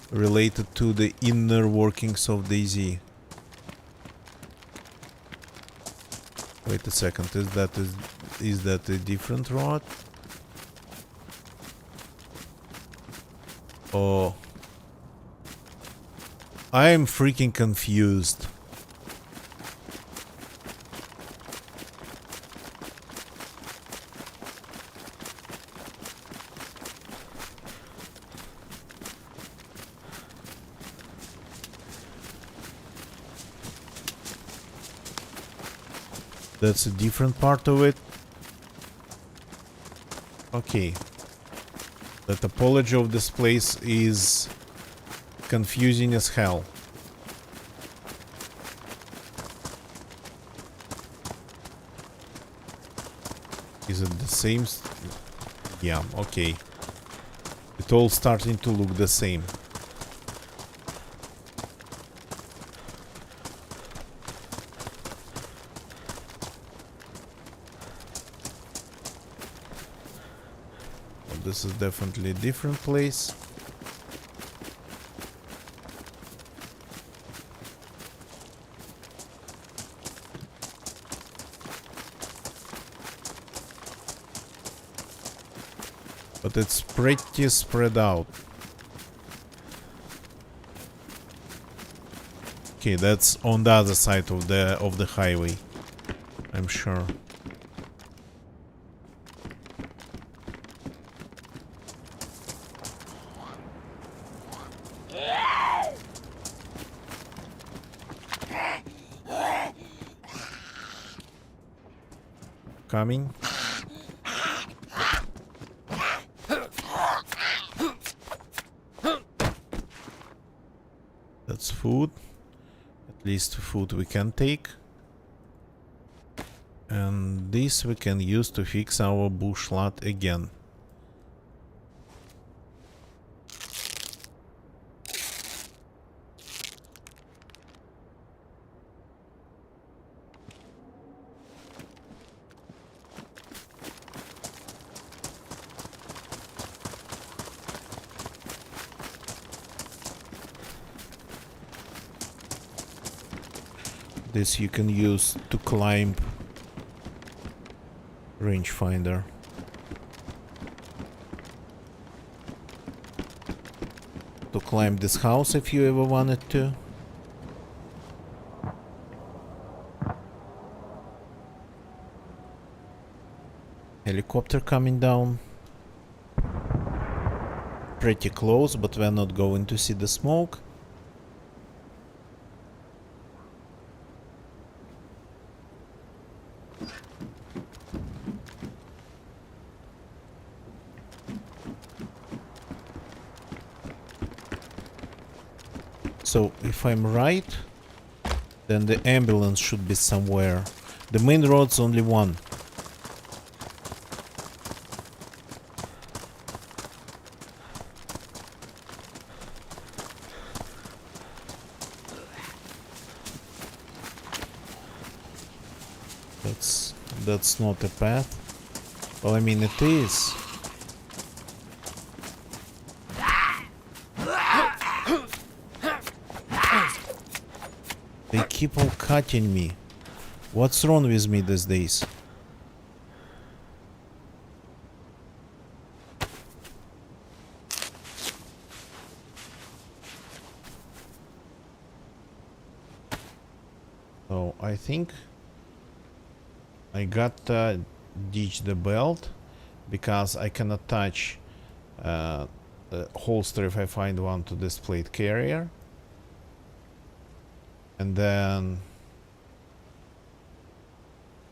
related to the inner workings of DayZ. Wait a second, is that a different rod? Oh, I am freaking confused. That's a different part of it. Okay. The topology of this place is confusing as hell. Is it the same? Yeah, okay. It's all starting to look the same. This is definitely a different place. But it's pretty spread out. Okay, that's on the other side of the highway, I'm sure. Coming. That's food. At least food we can take. And this we can use to fix our bush lot again. This you can use to climb rangefinder. To climb this house if you ever wanted to. Helicopter coming down. Pretty close, but we're not going to see the smoke. So, if I'm right, then the ambulance should be somewhere. The main road's only one. That's not a path. Well, I mean, it is. They keep on cutting me. What's wrong with me these days? I think I gotta ditch the belt because I can attach the holster if I find one to this plate carrier, and then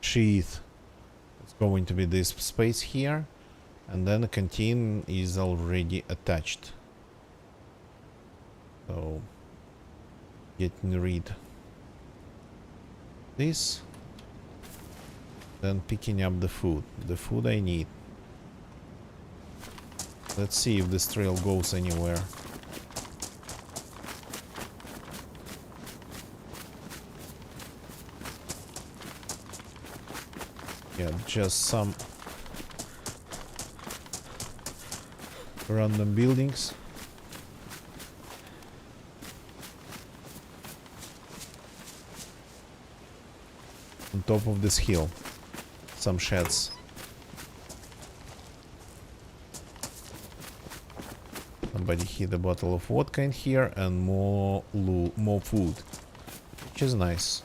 sheath is going to be this space here, and then the canteen is already attached. So getting rid this, then picking up the food I need. Let's see if this trail goes anywhere. Yeah, just some random buildings. On top of this hill, some sheds. Somebody hid a bottle of vodka in here and more food, which is nice.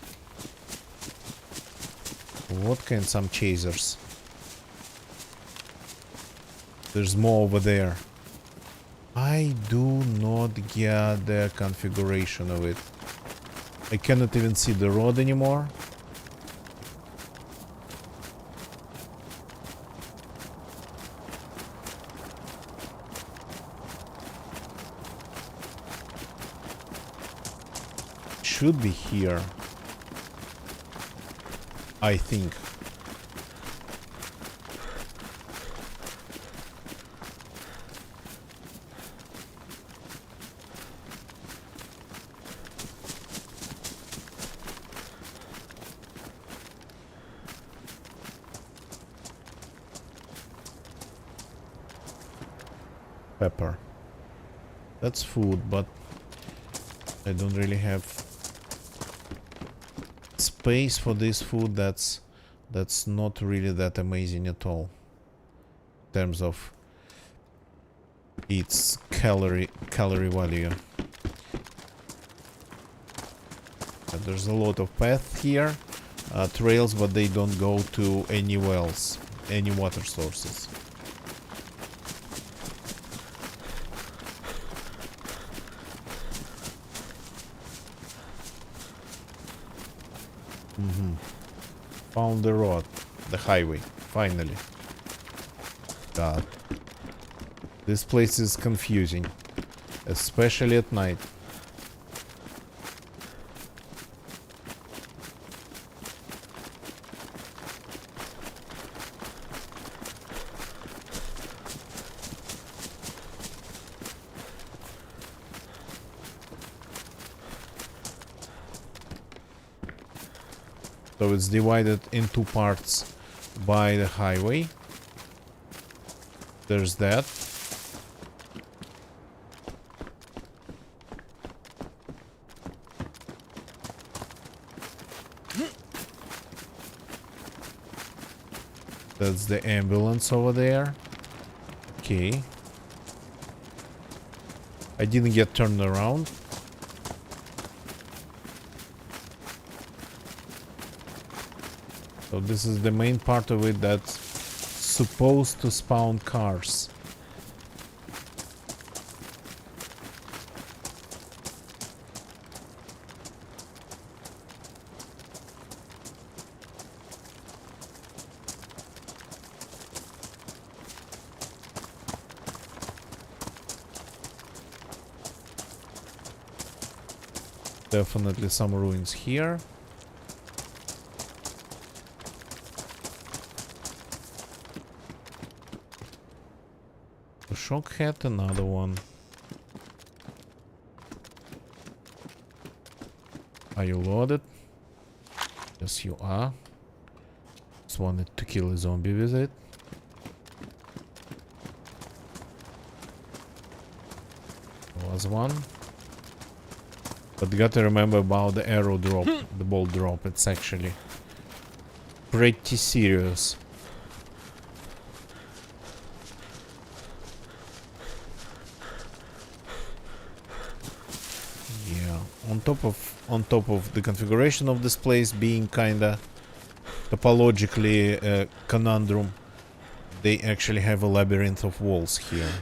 Vodka and some chasers. There's more over there. I do not get the configuration of it. I cannot even see the road anymore. Should be here, I think. Pepper. That's food, but I don't really have space for this food. That's not really that amazing at all in terms of its calorie value. There's a lot of paths here, trails, but they don't go to any wells, any water sources. Found the road, the highway, finally. God. This place is confusing, especially at night. So it's divided in two parts by the highway. There's that. That's the ambulance over there. Okay. I didn't get turned around. So this is the main part of it that's supposed to spawn cars. Definitely some ruins here. Shock hat, another one. Are you loaded? Yes, you are. Just wanted to kill a zombie with it. Was one. But gotta remember about the arrow drop, the bolt drop. It's actually pretty serious. On top on top of the configuration of this place being kinda topologically a conundrum, they actually have a labyrinth of walls here.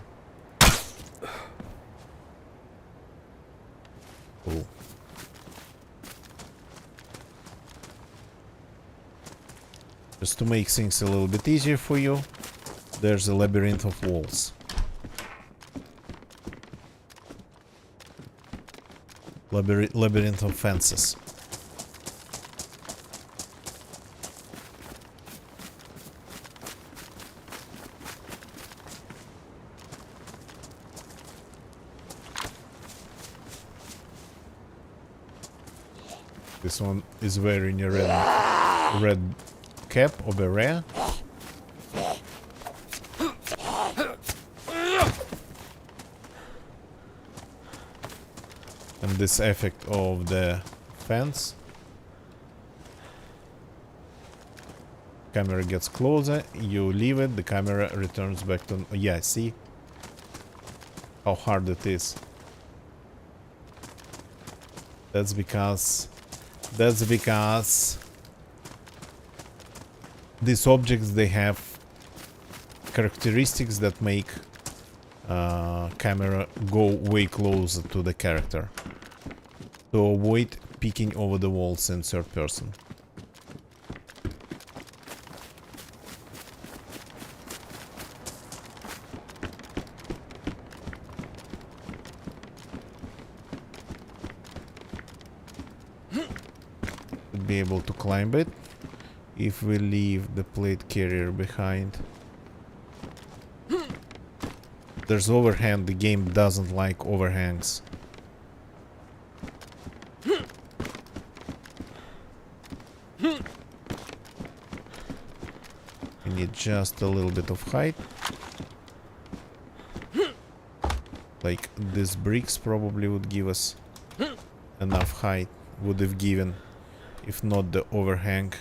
Cool. Just to make things a little bit easier for you, there's a labyrinth of walls. Labyrinth of fences. This one is wearing a red cap or beret. And this effect of the fence. Camera gets closer, you leave it, the camera returns back to... Yeah, see? How hard it is. That's because these objects, they have characteristics that make camera go way closer to the character to avoid peeking over the walls in third person. Be able to climb it if we leave the plate carrier behind. There's overhang. The game doesn't like overhangs. We need just a little bit of height. Like these bricks probably would give us enough height. Would have given, if not the overhang.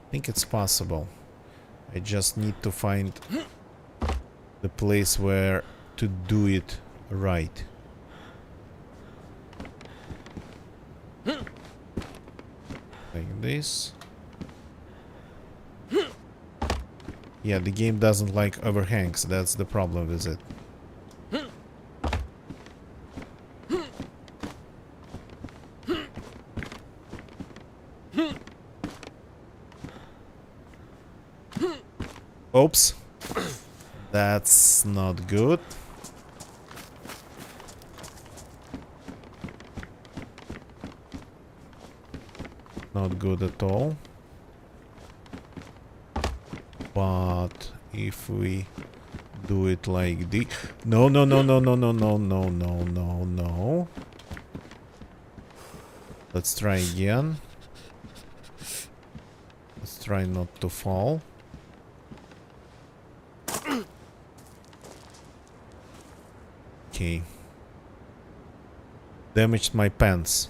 I think it's possible. I just need to find the place where to do it right. Like this. Yeah, the game doesn't like overhangs. That's the problem with it. Oops. That's not good. Not good at all. But if we do it like this... No. Let's try again. Let's try not to fall. Okay. Damaged my pants.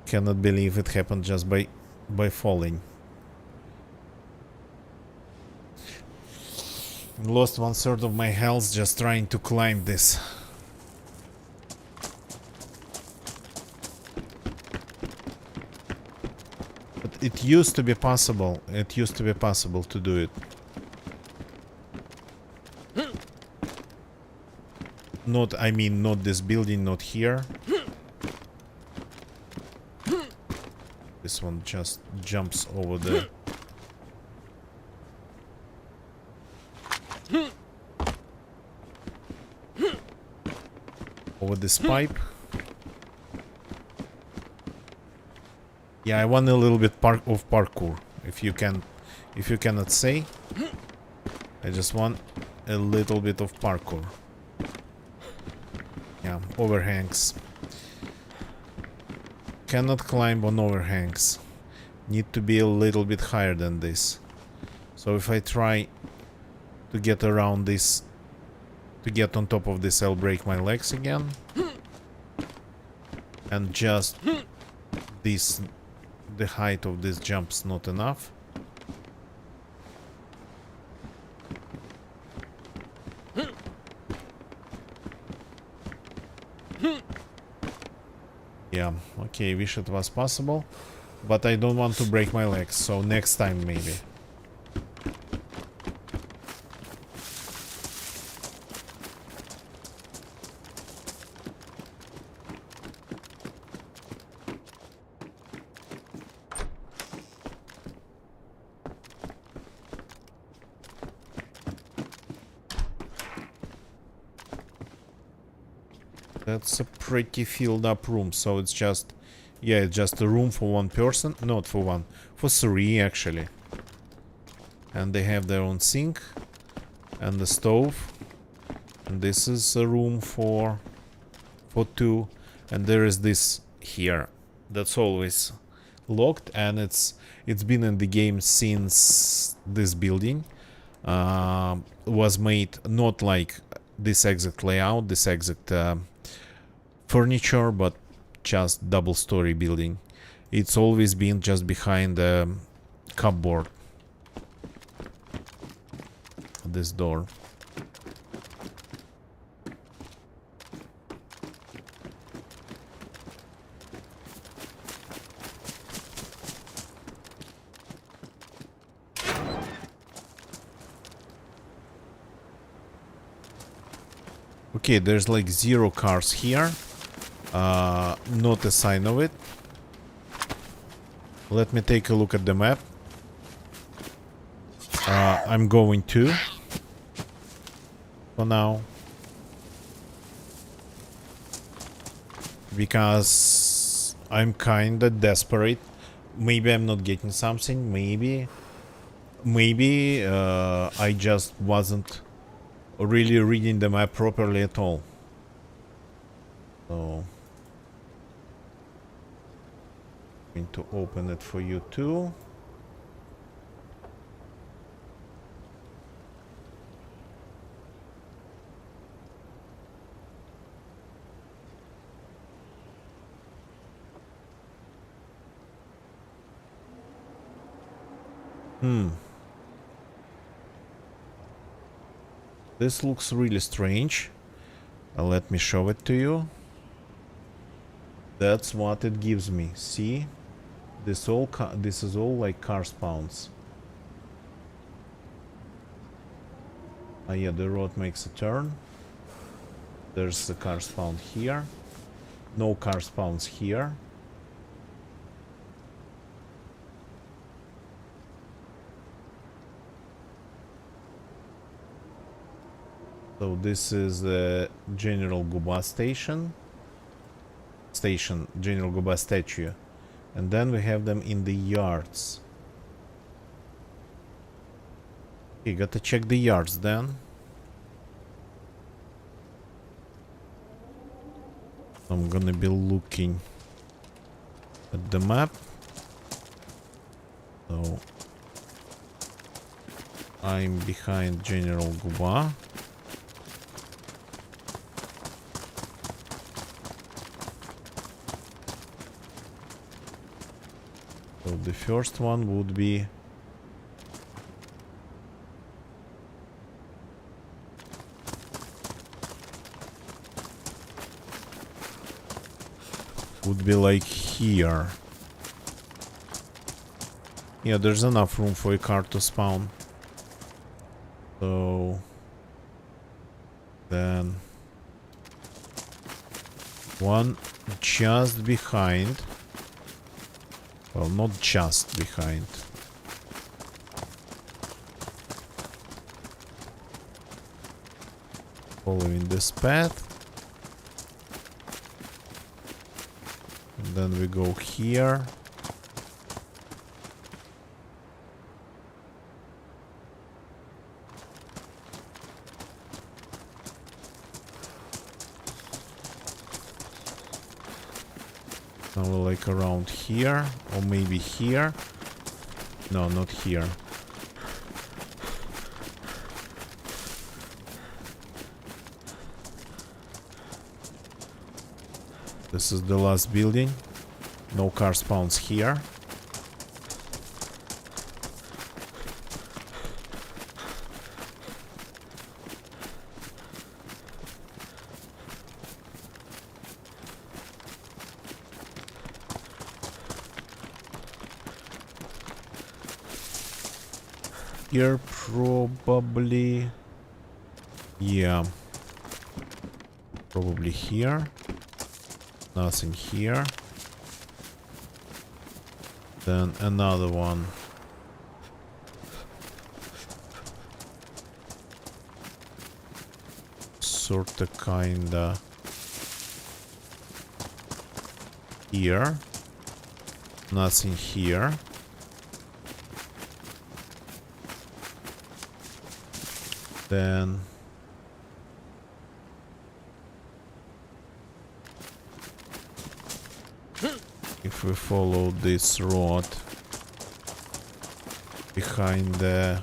Cannot believe it happened just by falling. Lost 1/3 of my health just trying to climb this. But it used to be possible. It used to be possible to do it. Not, I mean, not this building, not here. This one just jumps over the... over this pipe. Yeah, I want a little bit of parkour. If you cannot say, I just want a little bit of parkour. Yeah, overhangs. Cannot climb on overhangs. Need to be a little bit higher than this. So if I try to get around this, to get on top of this, I'll break my legs again. and just this, the height of this jump's not enough. Yeah, okay, wish it was possible, but I don't want to break my legs, so next time maybe. That's a pretty filled up room, so it's just, yeah, it's just a room for one person, not for one, for three actually. And they have their own sink and the stove, and this is a room for two, and there is this here that's always locked, and it's been in the game since this building was made, not like this exact layout, this exact furniture, but just double-story building. It's always been just behind the cupboard, this door. Okay, there's like 0 cars here. Not a sign of it. Let me take a look at the map. I'm going to, for now, because I'm kinda desperate. Maybe I'm not getting something. Maybe I just wasn't really reading the map properly at all. So I'm going to open it for you too. This looks really strange. Let me show it to you. That's what it gives me. See? This is all like car spawns. Ah, yeah, the road makes a turn. There's the car spawn here. No car spawns here. So this is the General Guba station. General Guba statue. And then we have them in the yards. Okay, gotta check the yards then. I'm gonna be looking at the map. So I'm behind General Guba. So the first one would be like here. Yeah, there's enough room for a car to spawn. So then one just behind. Well, not just behind. Following this path. And then we go here. Now we're like around here, or maybe here. No, not here. This is the last building. No car spawns here. Here probably, yeah, probably here. Nothing here. Then another one. Sorta kinda here. Nothing here. Then if we follow this road behind the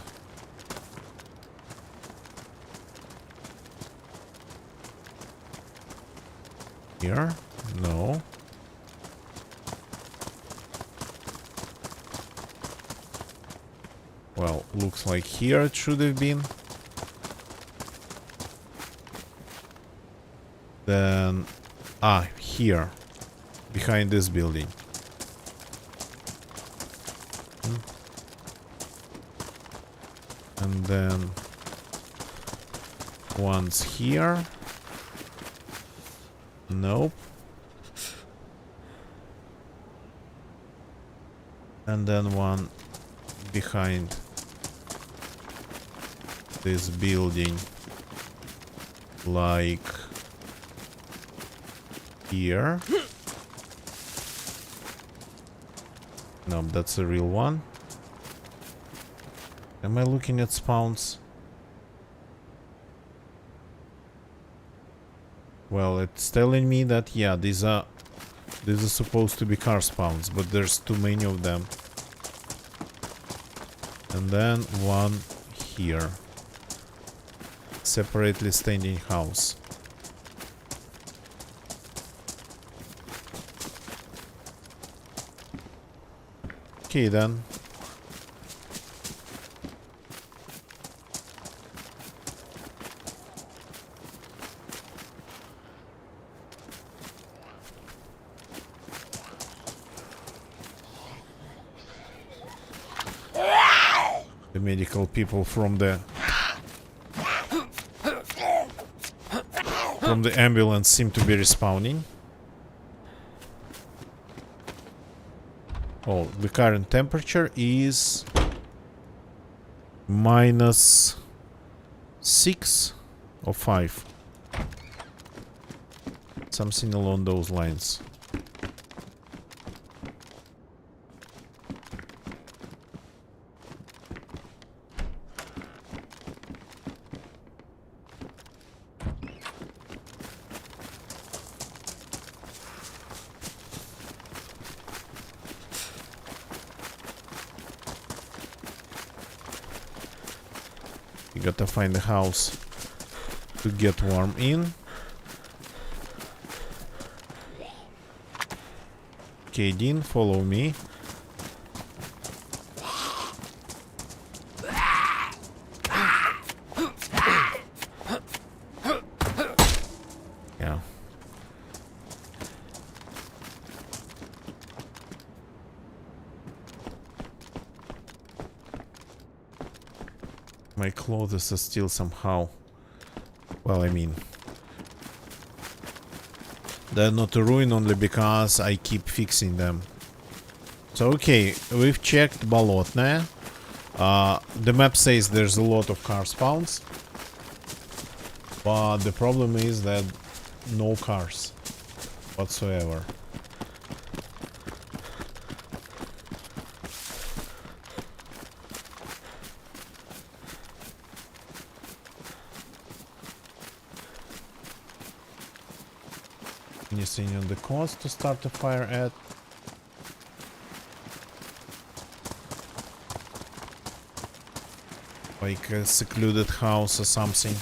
here? No. Well, looks like here it should have been. Then, here, behind this building. And then one's here. Nope. And then one behind this building, like here. No, that's a real one. Am I looking at spawns? Well, it's telling me that yeah, these are supposed to be car spawns, but there's too many of them. And then one here. Separately standing house. Okay then. The medical people from the ambulance seem to be respawning. Oh, the current temperature is -6 or 5. Something along those lines. You gotta find a house to get warm in. Okay, Dean, follow me. Yeah. My clothes are still somehow, well, I mean, they're not a ruin only because I keep fixing them. So okay, we've checked Bolotnaya. The map says there's a lot of car spawns, but the problem is that no cars whatsoever. Anything on the coast to start a fire at? Like a secluded house or something.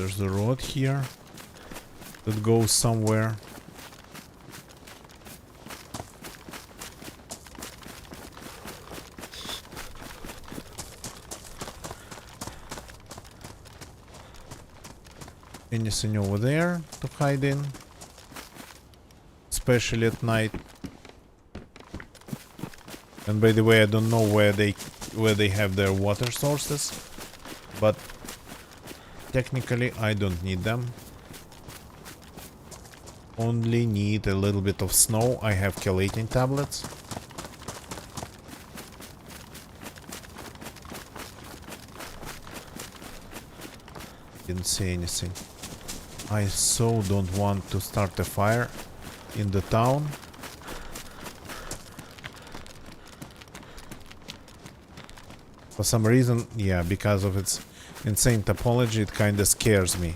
there's the road here that goes somewhere. Anything over there to hide in? Especially at night. And by the way, I don't know where they have their water sources, but technically I don't need them. Only need a little bit of snow. I have chelating tablets. Didn't see anything. I so don't want to start a fire in the town. For some reason, yeah, because of its insane topology, it kinda scares me.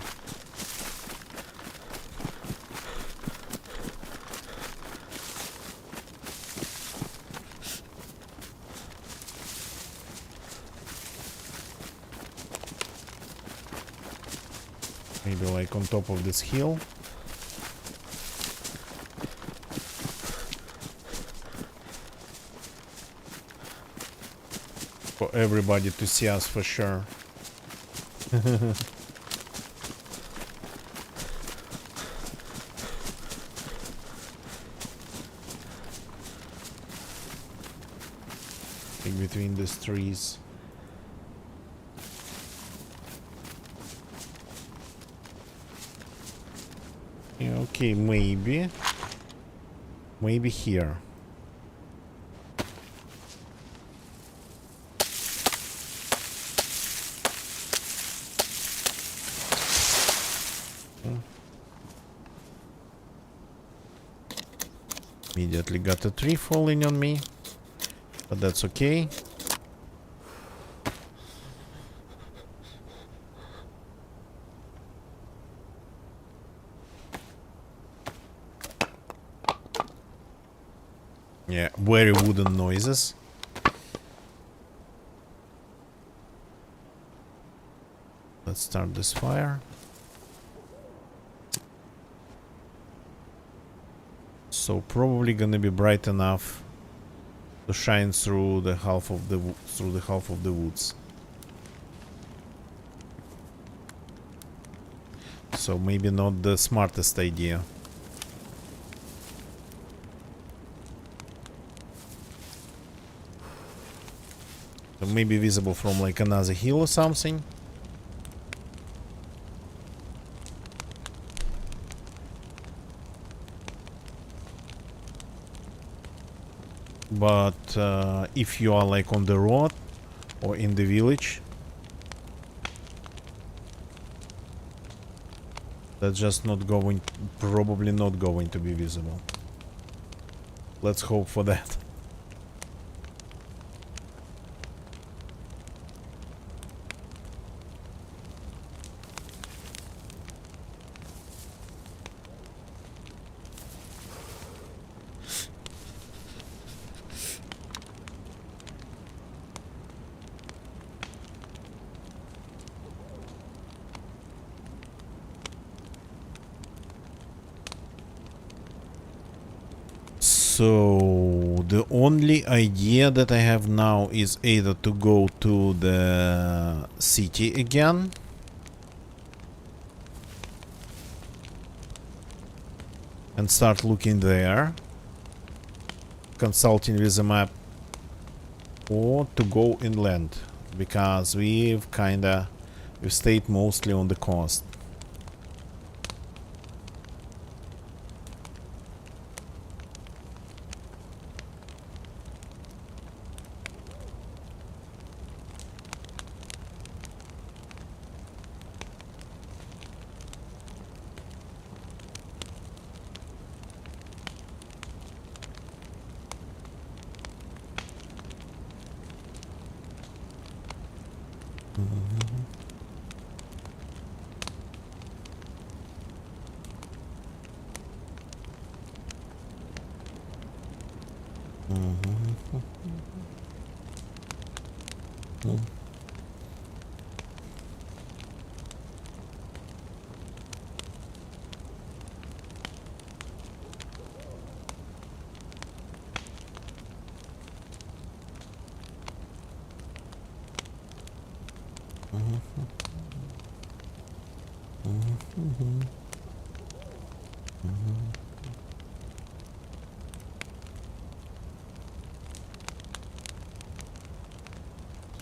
Maybe like on top of this hill. For everybody to see us for sure. Like between these trees. Yeah, okay, maybe here. Immediately got a tree falling on me, but that's okay. Yeah, very wooden noises. Let's start this fire. So probably gonna be bright enough to shine through the half of the woods. So maybe not the smartest idea. So maybe visible from like another hill or something. But if you are like on the road or in the village, that's just not going, probably not going to be visible. Let's hope for that. So the only idea that I have now is either to go to the city again, and start looking there, consulting with the map, or to go inland, because we've stayed mostly on the coast.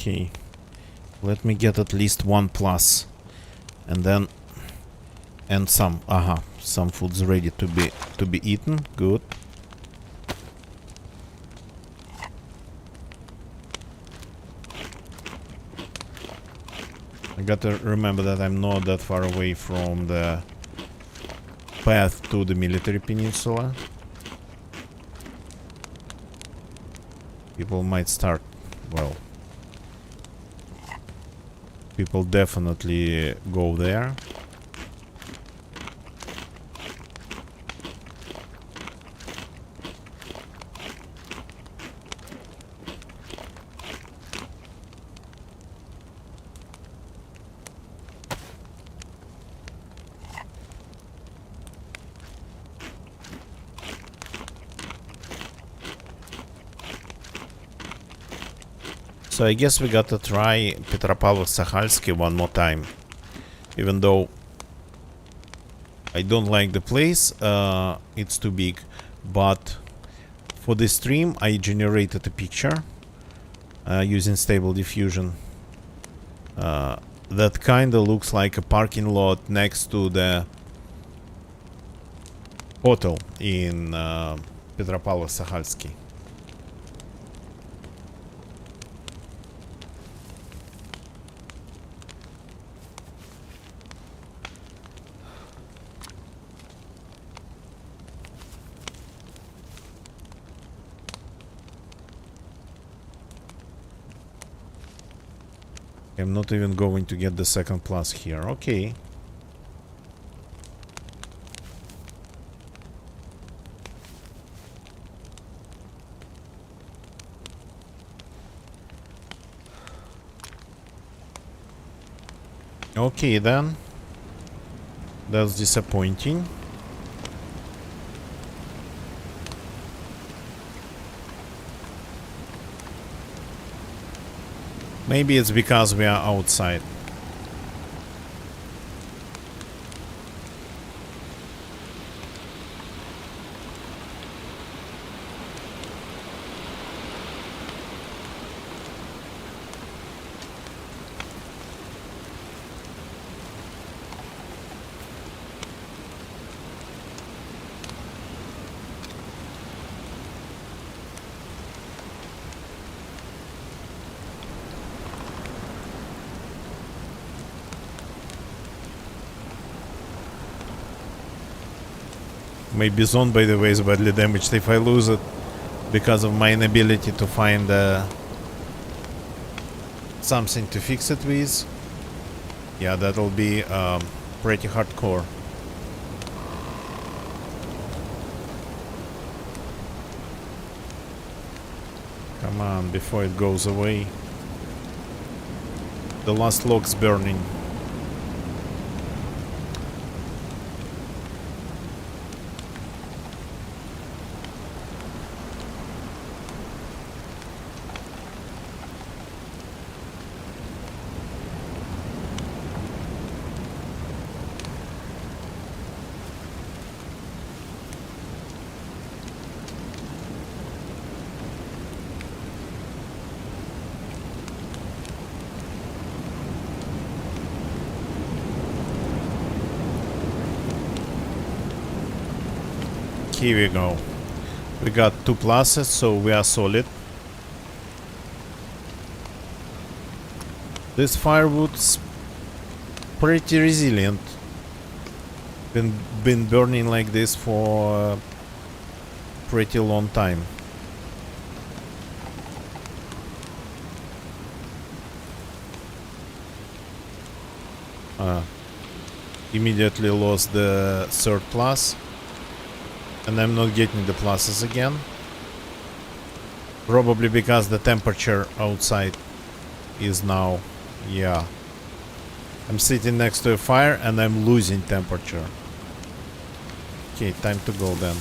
Okay. Let me get at least 1 plus. And then... And some... Aha. Some food's ready to be eaten. Good. I gotta remember that I'm not that far away from the path to the military peninsula. People might start... Well... People definitely go there. So I guess we gotta try Petropavlovsk-Sakhalsky one more time. Even though I don't like the place, it's too big. But for this stream I generated a picture using Stable Diffusion. That kinda looks like a parking lot next to the hotel in Petropavlovsk-Sakhalsky. I'm not even going to get the second plus here. Okay. Okay then. That's disappointing. Maybe it's because we are outside. My Bison, by the way, is badly damaged. If I lose it because of my inability to find something to fix it with, yeah, that'll be pretty hardcore. Come on, before it goes away. The last log's burning. Here we go. We got 2 pluses, so we are solid. This firewood's pretty resilient. Been burning like this for a pretty long time. Immediately lost the 3rd plus. And I'm not getting the pluses again. Probably because the temperature outside is now... Yeah. I'm sitting next to a fire and I'm losing temperature. Okay, time to go then.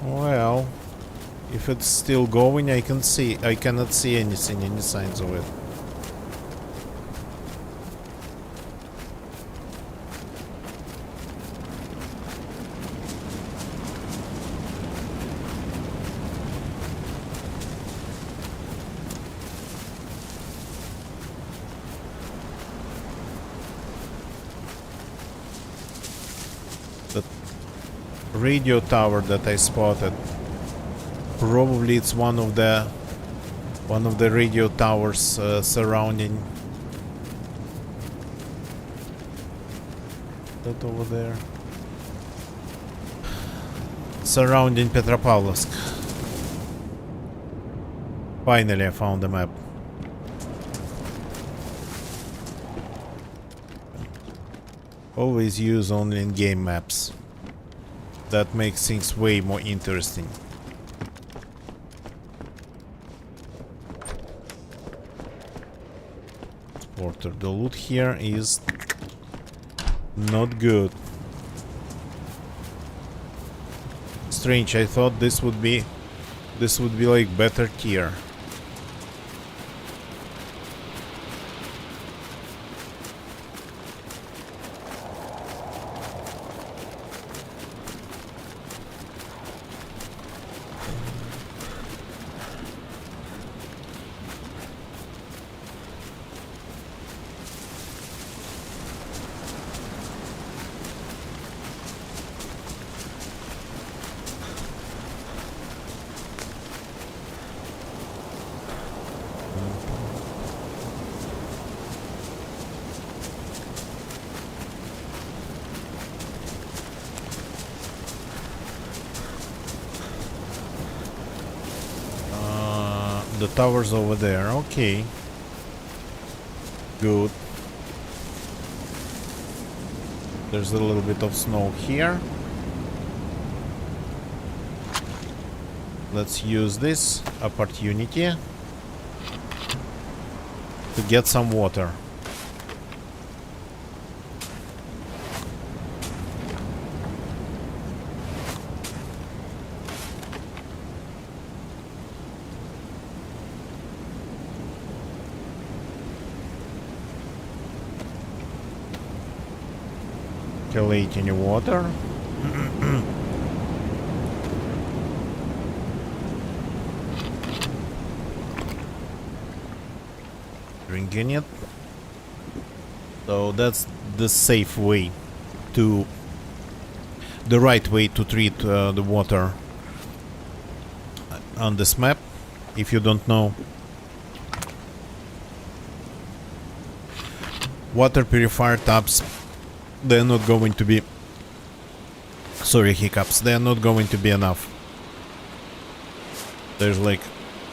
Well, if it's still going, I cannot see anything, any signs of it. The radio tower that I spotted, probably it's one of the radio towers surrounding that over there, surrounding Petropavlovsk. Finally I found the map. Always use only in-game maps. That makes things way more interesting. Porter, the loot here is not good. Strange, I thought this would be like better tier. The tower's over there, okay. Good. There's a little bit of snow here. Let's use this opportunity to get some water. Collect any water. Drinking it. So that's the safe way to, the right way to treat the water on this map. If you don't know, water purifier taps, they're not going to be, sorry, hiccups, they're not going to be enough. There's like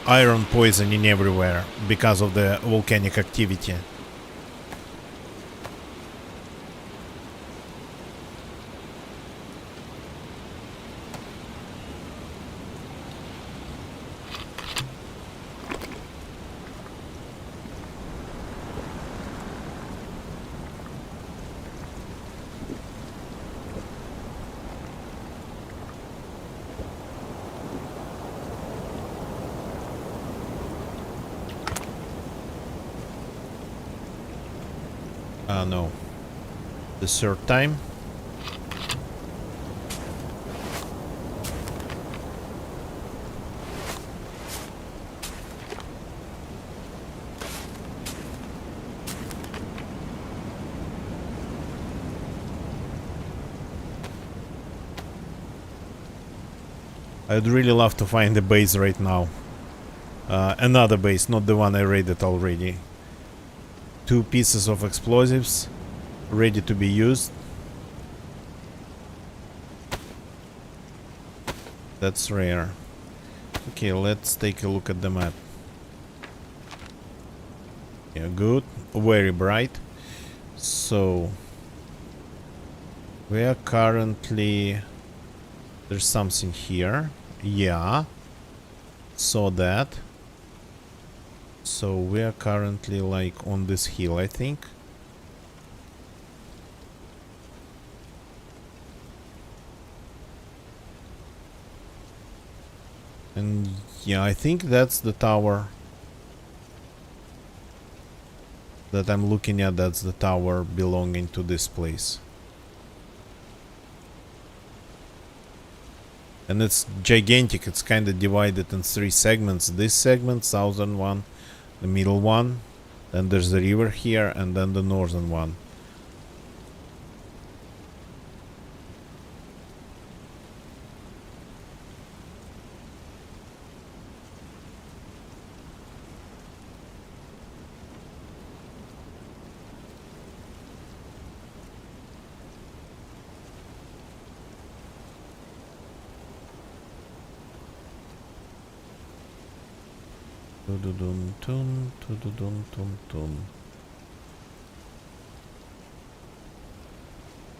iron poisoning everywhere because of the volcanic activity. No. The third time. I'd really love to find a base right now. Another base, not the one I raided already. 2 pieces of explosives ready to be used. That's rare. Okay, let's take a look at the map. Yeah, good. Very bright. So we are currently, there's something here. Yeah. Saw that. So we are currently like on this hill, I think. And yeah, I think that's the tower that I'm looking at. That's the tower belonging to this place. And it's gigantic. It's kind of divided in 3 segments. This segment, southern one, the middle one, then there's the river here, and then the northern one.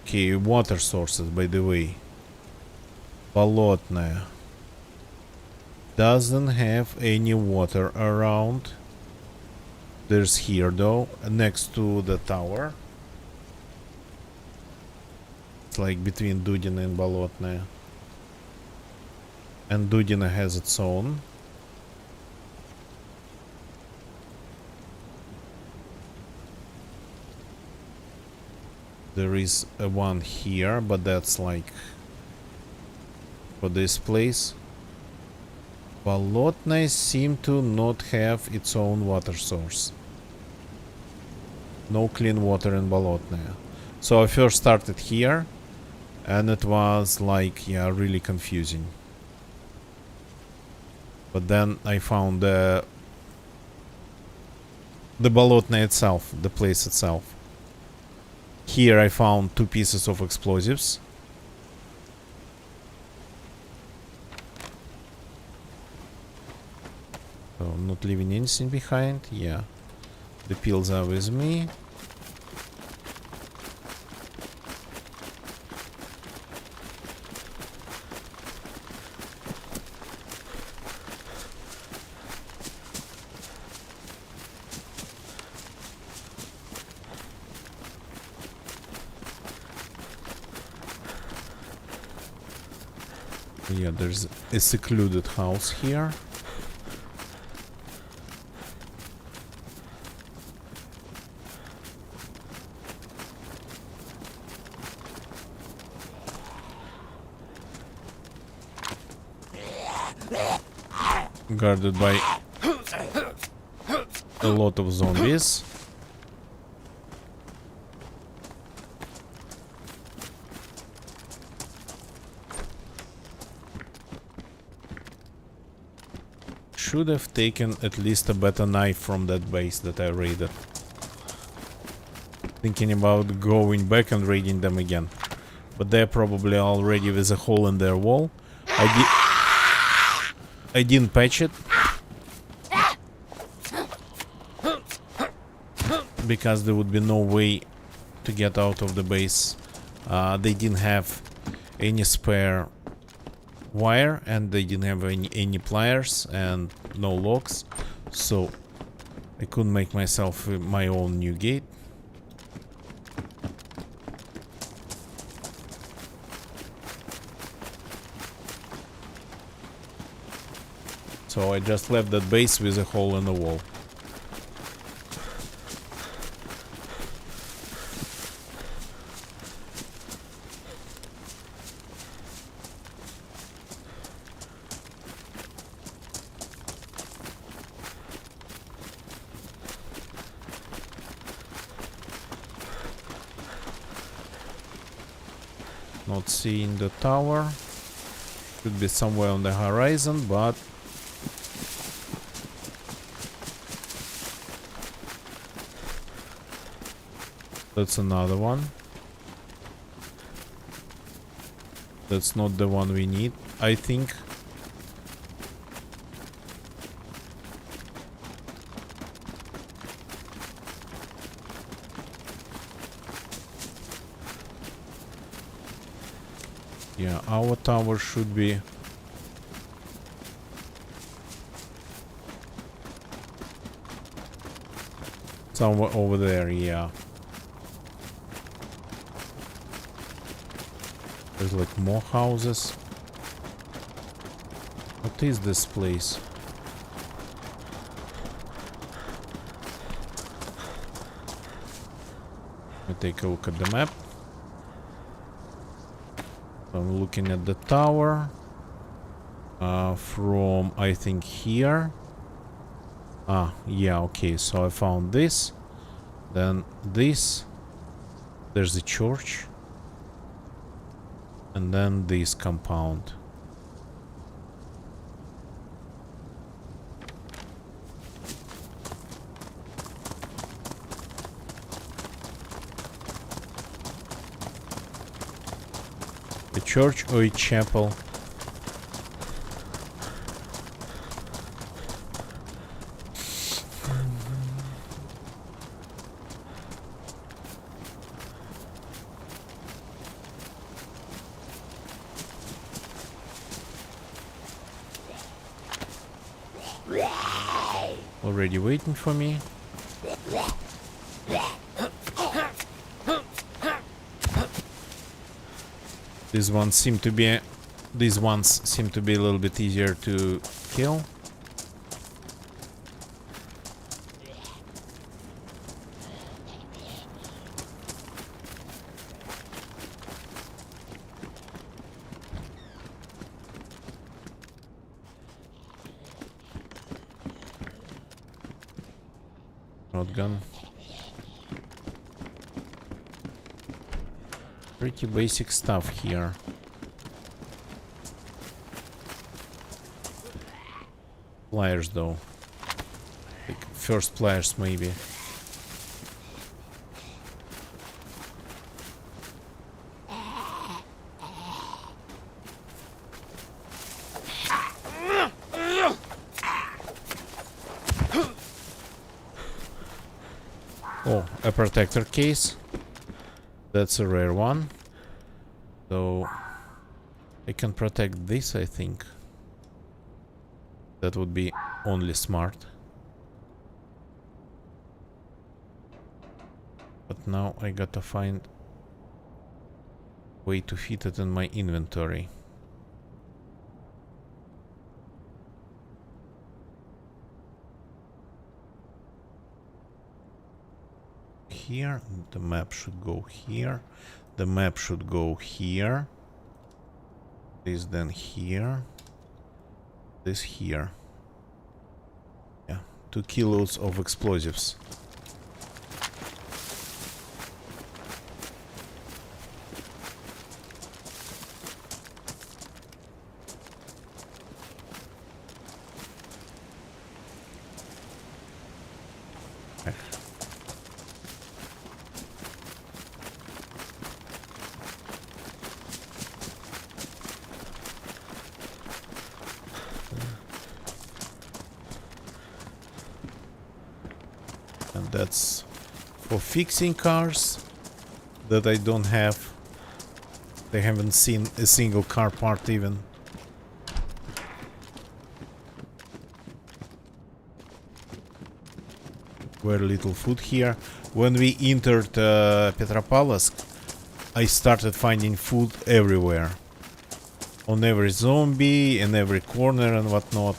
Okay, water sources, by the way. Bolotnaya doesn't have any water around. There's here though, next to the tower. It's like between Dudina and Bolotnaya. And Dudina has its own. There is a one here, but that's like for this place. Bolotnaya seem to not have its own water source. No clean water in Bolotnaya. So I first started here, and it was like, yeah, really confusing. But then I found the Bolotnaya itself, the place itself. Here I found 2 pieces of explosives. So not leaving anything behind. Yeah. The pills are with me. Yeah, there's a secluded house here. Guarded by a lot of zombies. Should have taken at least a better knife from that base that I raided. Thinking about going back and raiding them again. But they're probably already with a hole in their wall. I didn't patch it. Because there would be no way to get out of the base. They didn't have any spare wire, and they didn't have any pliers and no locks, so I couldn't make myself my own new gate. So I just left that base with a hole in the wall. Not seeing the tower. Should be somewhere on the horizon, but that's another one. That's not the one we need, I think. Yeah, our tower should be somewhere over there, yeah. There's like more houses. What is this place? Let me take a look at the map. I'm looking at the tower. From, I think, here. Ah, yeah, okay, so I found this. Then this. There's the church. And then this compound. A church or a chapel? Already waiting for me. These ones seem to be a little bit easier to kill. Shotgun. Pretty basic stuff here. Pliers though. Like first pliers maybe. Oh, a protector case. That's a rare one. So I can protect this, I think. That would be only smart. But now I gotta find a way to fit it in my inventory. Here, the map should go here. The map should go here. This then here. This here. Yeah, 2 kilos of explosives. And that's for fixing cars that I don't have. They haven't seen a single car part even. Very little food here. When we entered Petropavlovsk, I started finding food everywhere. On every zombie, in every corner and whatnot.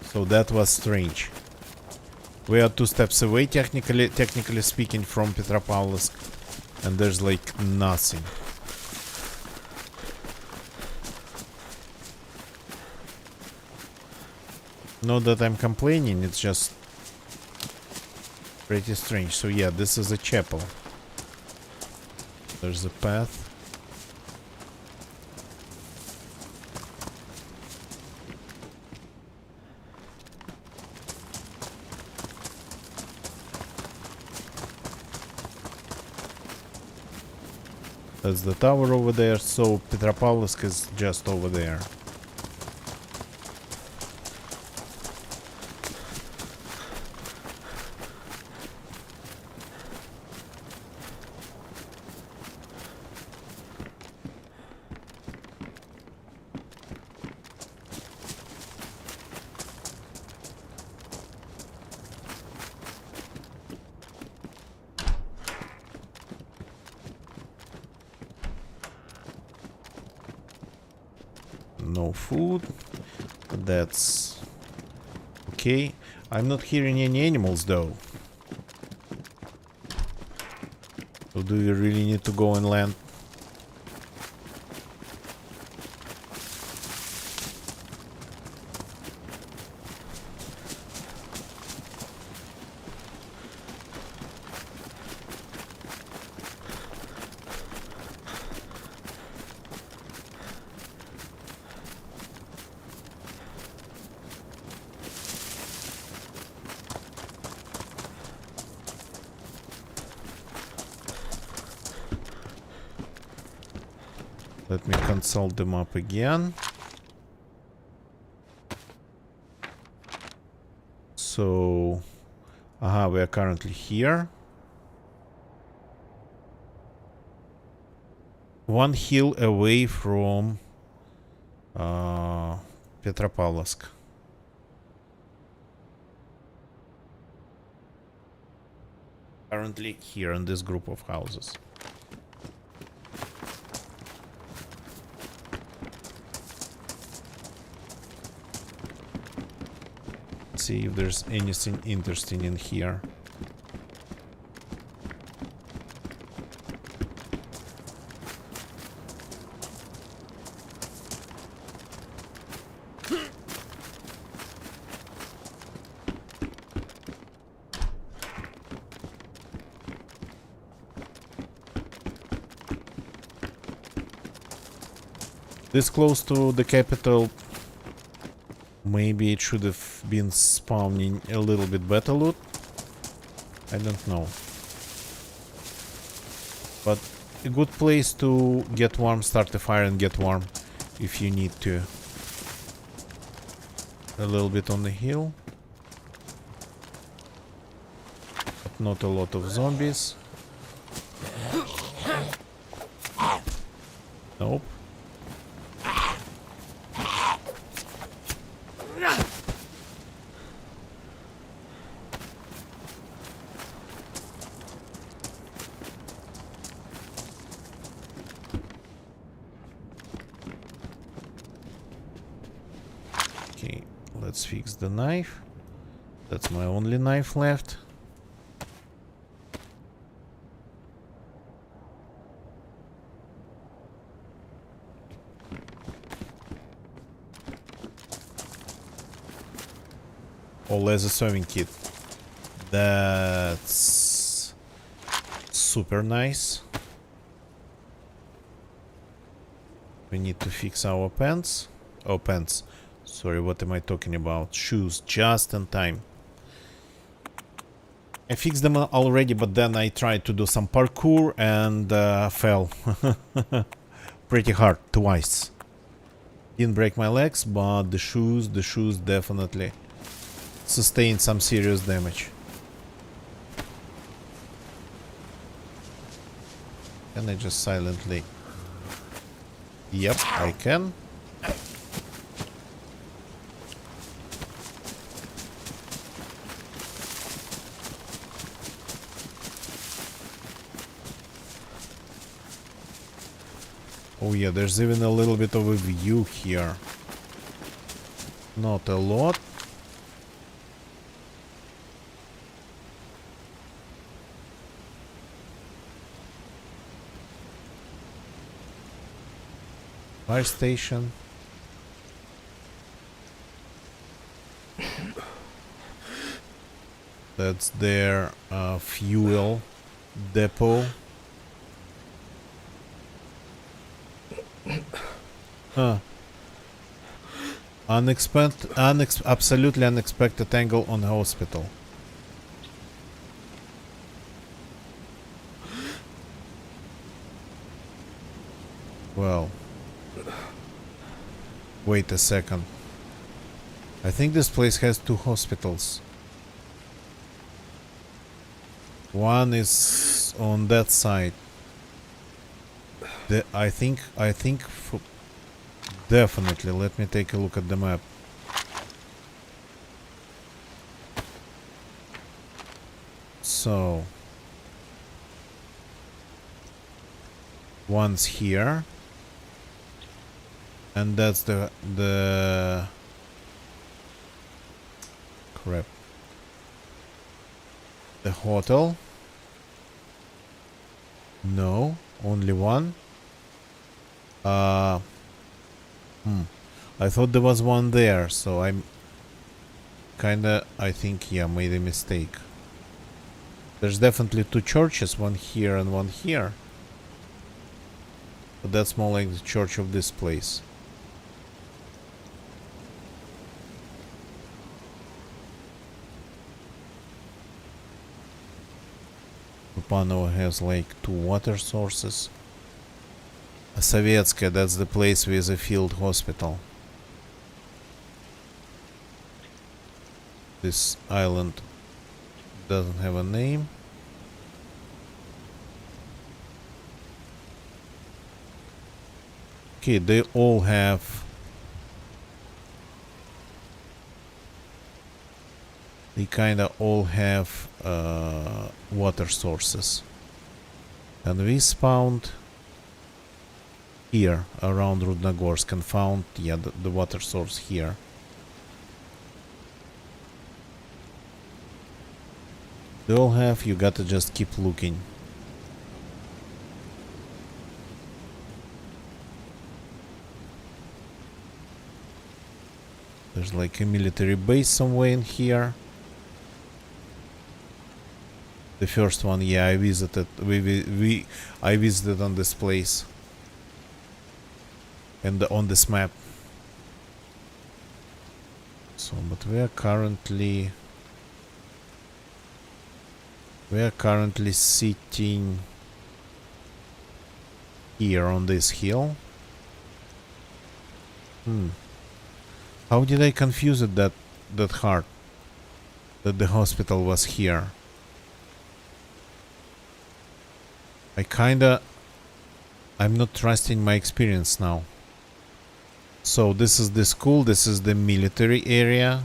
So that was strange. We are 2 steps away, technically speaking, from Petropavlovsk, and there's like nothing. Not that I'm complaining, it's just pretty strange. So yeah, this is a chapel. There's a path. That's the tower over there, so Petropavlovsk is just over there. No food. That's okay. I'm not hearing any animals though. So do you really need to go and land? Let me consult the map again. So, we are currently here. One hill away from Petropavlovsk. Currently here in this group of houses. See if there's anything interesting in here. This close to the capital, maybe it should have been spawning a little bit better loot. I don't know. But a good place to get warm, start a fire and get warm if you need to. A little bit on the hill. But not a lot of zombies. Nope. Okay, let's fix the knife. That's my only knife left. Oh, laser sewing kit. That's super nice. We need to fix our pants. Oh, pants. Sorry, what am I talking about? Shoes, just in time. I fixed them already, but then I tried to do some parkour and fell. Pretty hard, twice. Didn't break my legs, but the shoes definitely sustained some serious damage. Can I just silently... Yep, I can. Oh yeah, there's even a little bit of a view here. Not a lot. Fire station. That's their fuel depot. Huh. Absolutely unexpected angle on the hospital. Well. Wait a second. I think this place has two hospitals. One is on that side. I think definitely. Let me take a look at the map. So one's here, and that's the crap. The hotel? No, only one. I thought there was one there, so I'm kinda, I think, yeah, made a mistake. There's definitely two churches, one here and one here. But that's more like the church of this place. Kupanovo has like two water sources. Sovietskaya, that's the place with a field hospital. This island doesn't have a name. Okay, they all have... They kinda all have water sources. And we spawned here around Rudnogorsk and found, yeah, the water source here. They all have, you gotta just keep looking. There's like a military base somewhere in here. The first one, yeah, I visited. I visited on this place and on this map. So, but we are currently sitting here on this hill. How did I confuse it that hard? That the hospital was here. I'm not trusting my experience now. So this is the school, this is the military area.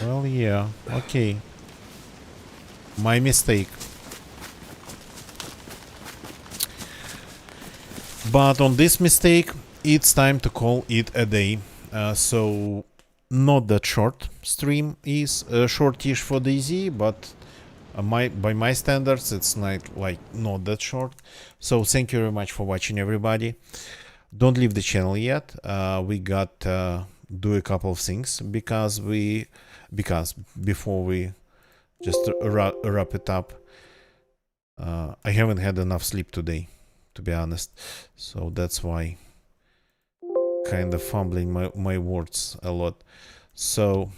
Well, yeah, okay. My mistake. But on this mistake, it's time to call it a day. So, not that short stream is shortish for DayZ, but by my standards, it's not that short. So, thank you very much for watching, everybody. Don't leave the channel yet. We got do a couple of things because before we just wrap it up, I haven't had enough sleep today, to be honest, so that's why kind of fumbling my words a lot. So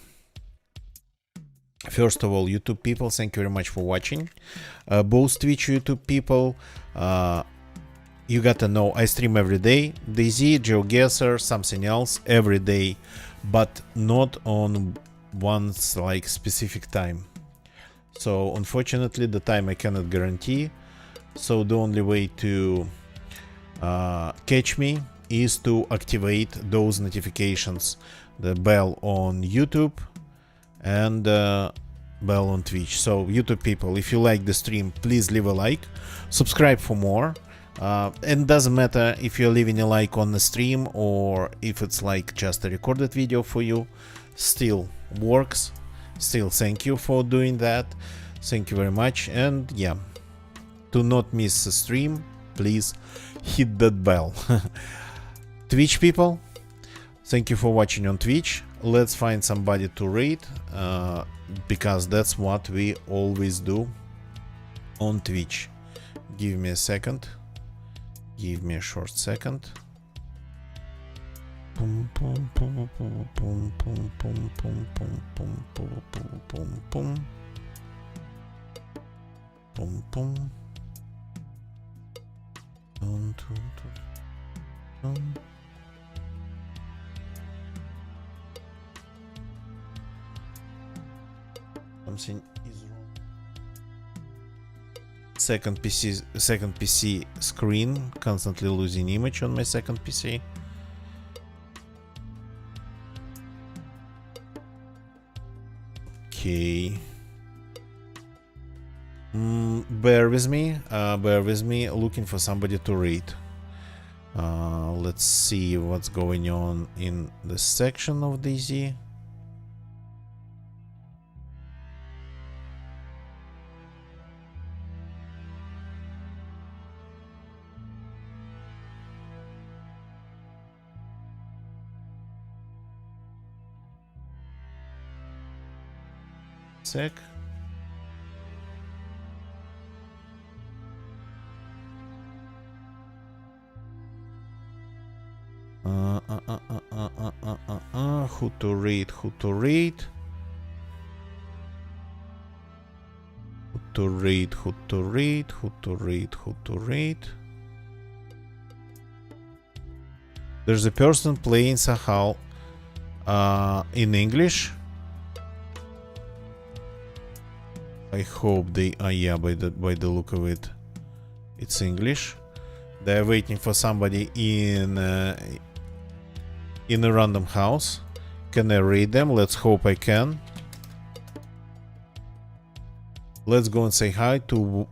first of all, YouTube people, thank you very much for watching. Both Twitch YouTube people, you gotta know I stream every day. DayZ, GeoGuessr, something else every day, but not on one like specific time. So unfortunately the time I cannot guarantee. So the only way to catch me is to activate those notifications, the bell on YouTube and bell on Twitch. So YouTube people, if you like the stream, please leave a like, subscribe for more. And doesn't matter if you're leaving a like on the stream or if it's like just a recorded video for you, still works. Still, thank you for doing that. Thank you very much. And yeah, to not miss the stream, please hit that bell. Twitch people, thank you for watching on Twitch. Let's find somebody to raid, because that's what we always do on Twitch. Give me a second. Give me a short second. Pum pum pum pum pum pum pum pum pum pum pum pum pum pum pum. Dun, dun, dun, dun. Something is wrong. Second PC screen, constantly losing image on my second PC. Okay. Bear with me. Bear with me. Looking for somebody to read. Let's see what's going on in this section of DZ. Sec. Who to read? Who to read? Who to read? Who to read? Who to read? Who to read? There's a person playing Sakhal in English. I hope they are, yeah, by the look of it, it's English. They're waiting for somebody in a random house. Can I read them? Let's hope I can. Let's go and say hi to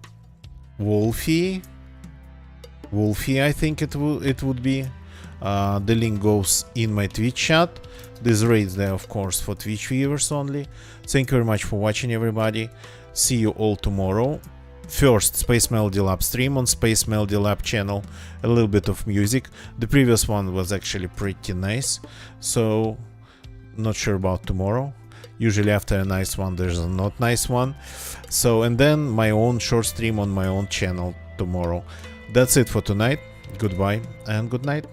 Wolfie. Wolfie, I think it would be. The link goes in my Twitch chat. This raid's there, of course, for Twitch viewers only. Thank you very much for watching, everybody. See you all tomorrow. First, Space Melody Lab stream on Space Melody Lab channel. A little bit of music. The previous one was actually pretty nice. So, not sure about tomorrow. Usually after a nice one, there's a not nice one. So, and then my own short stream on my own channel tomorrow. That's it for tonight. Goodbye and good night.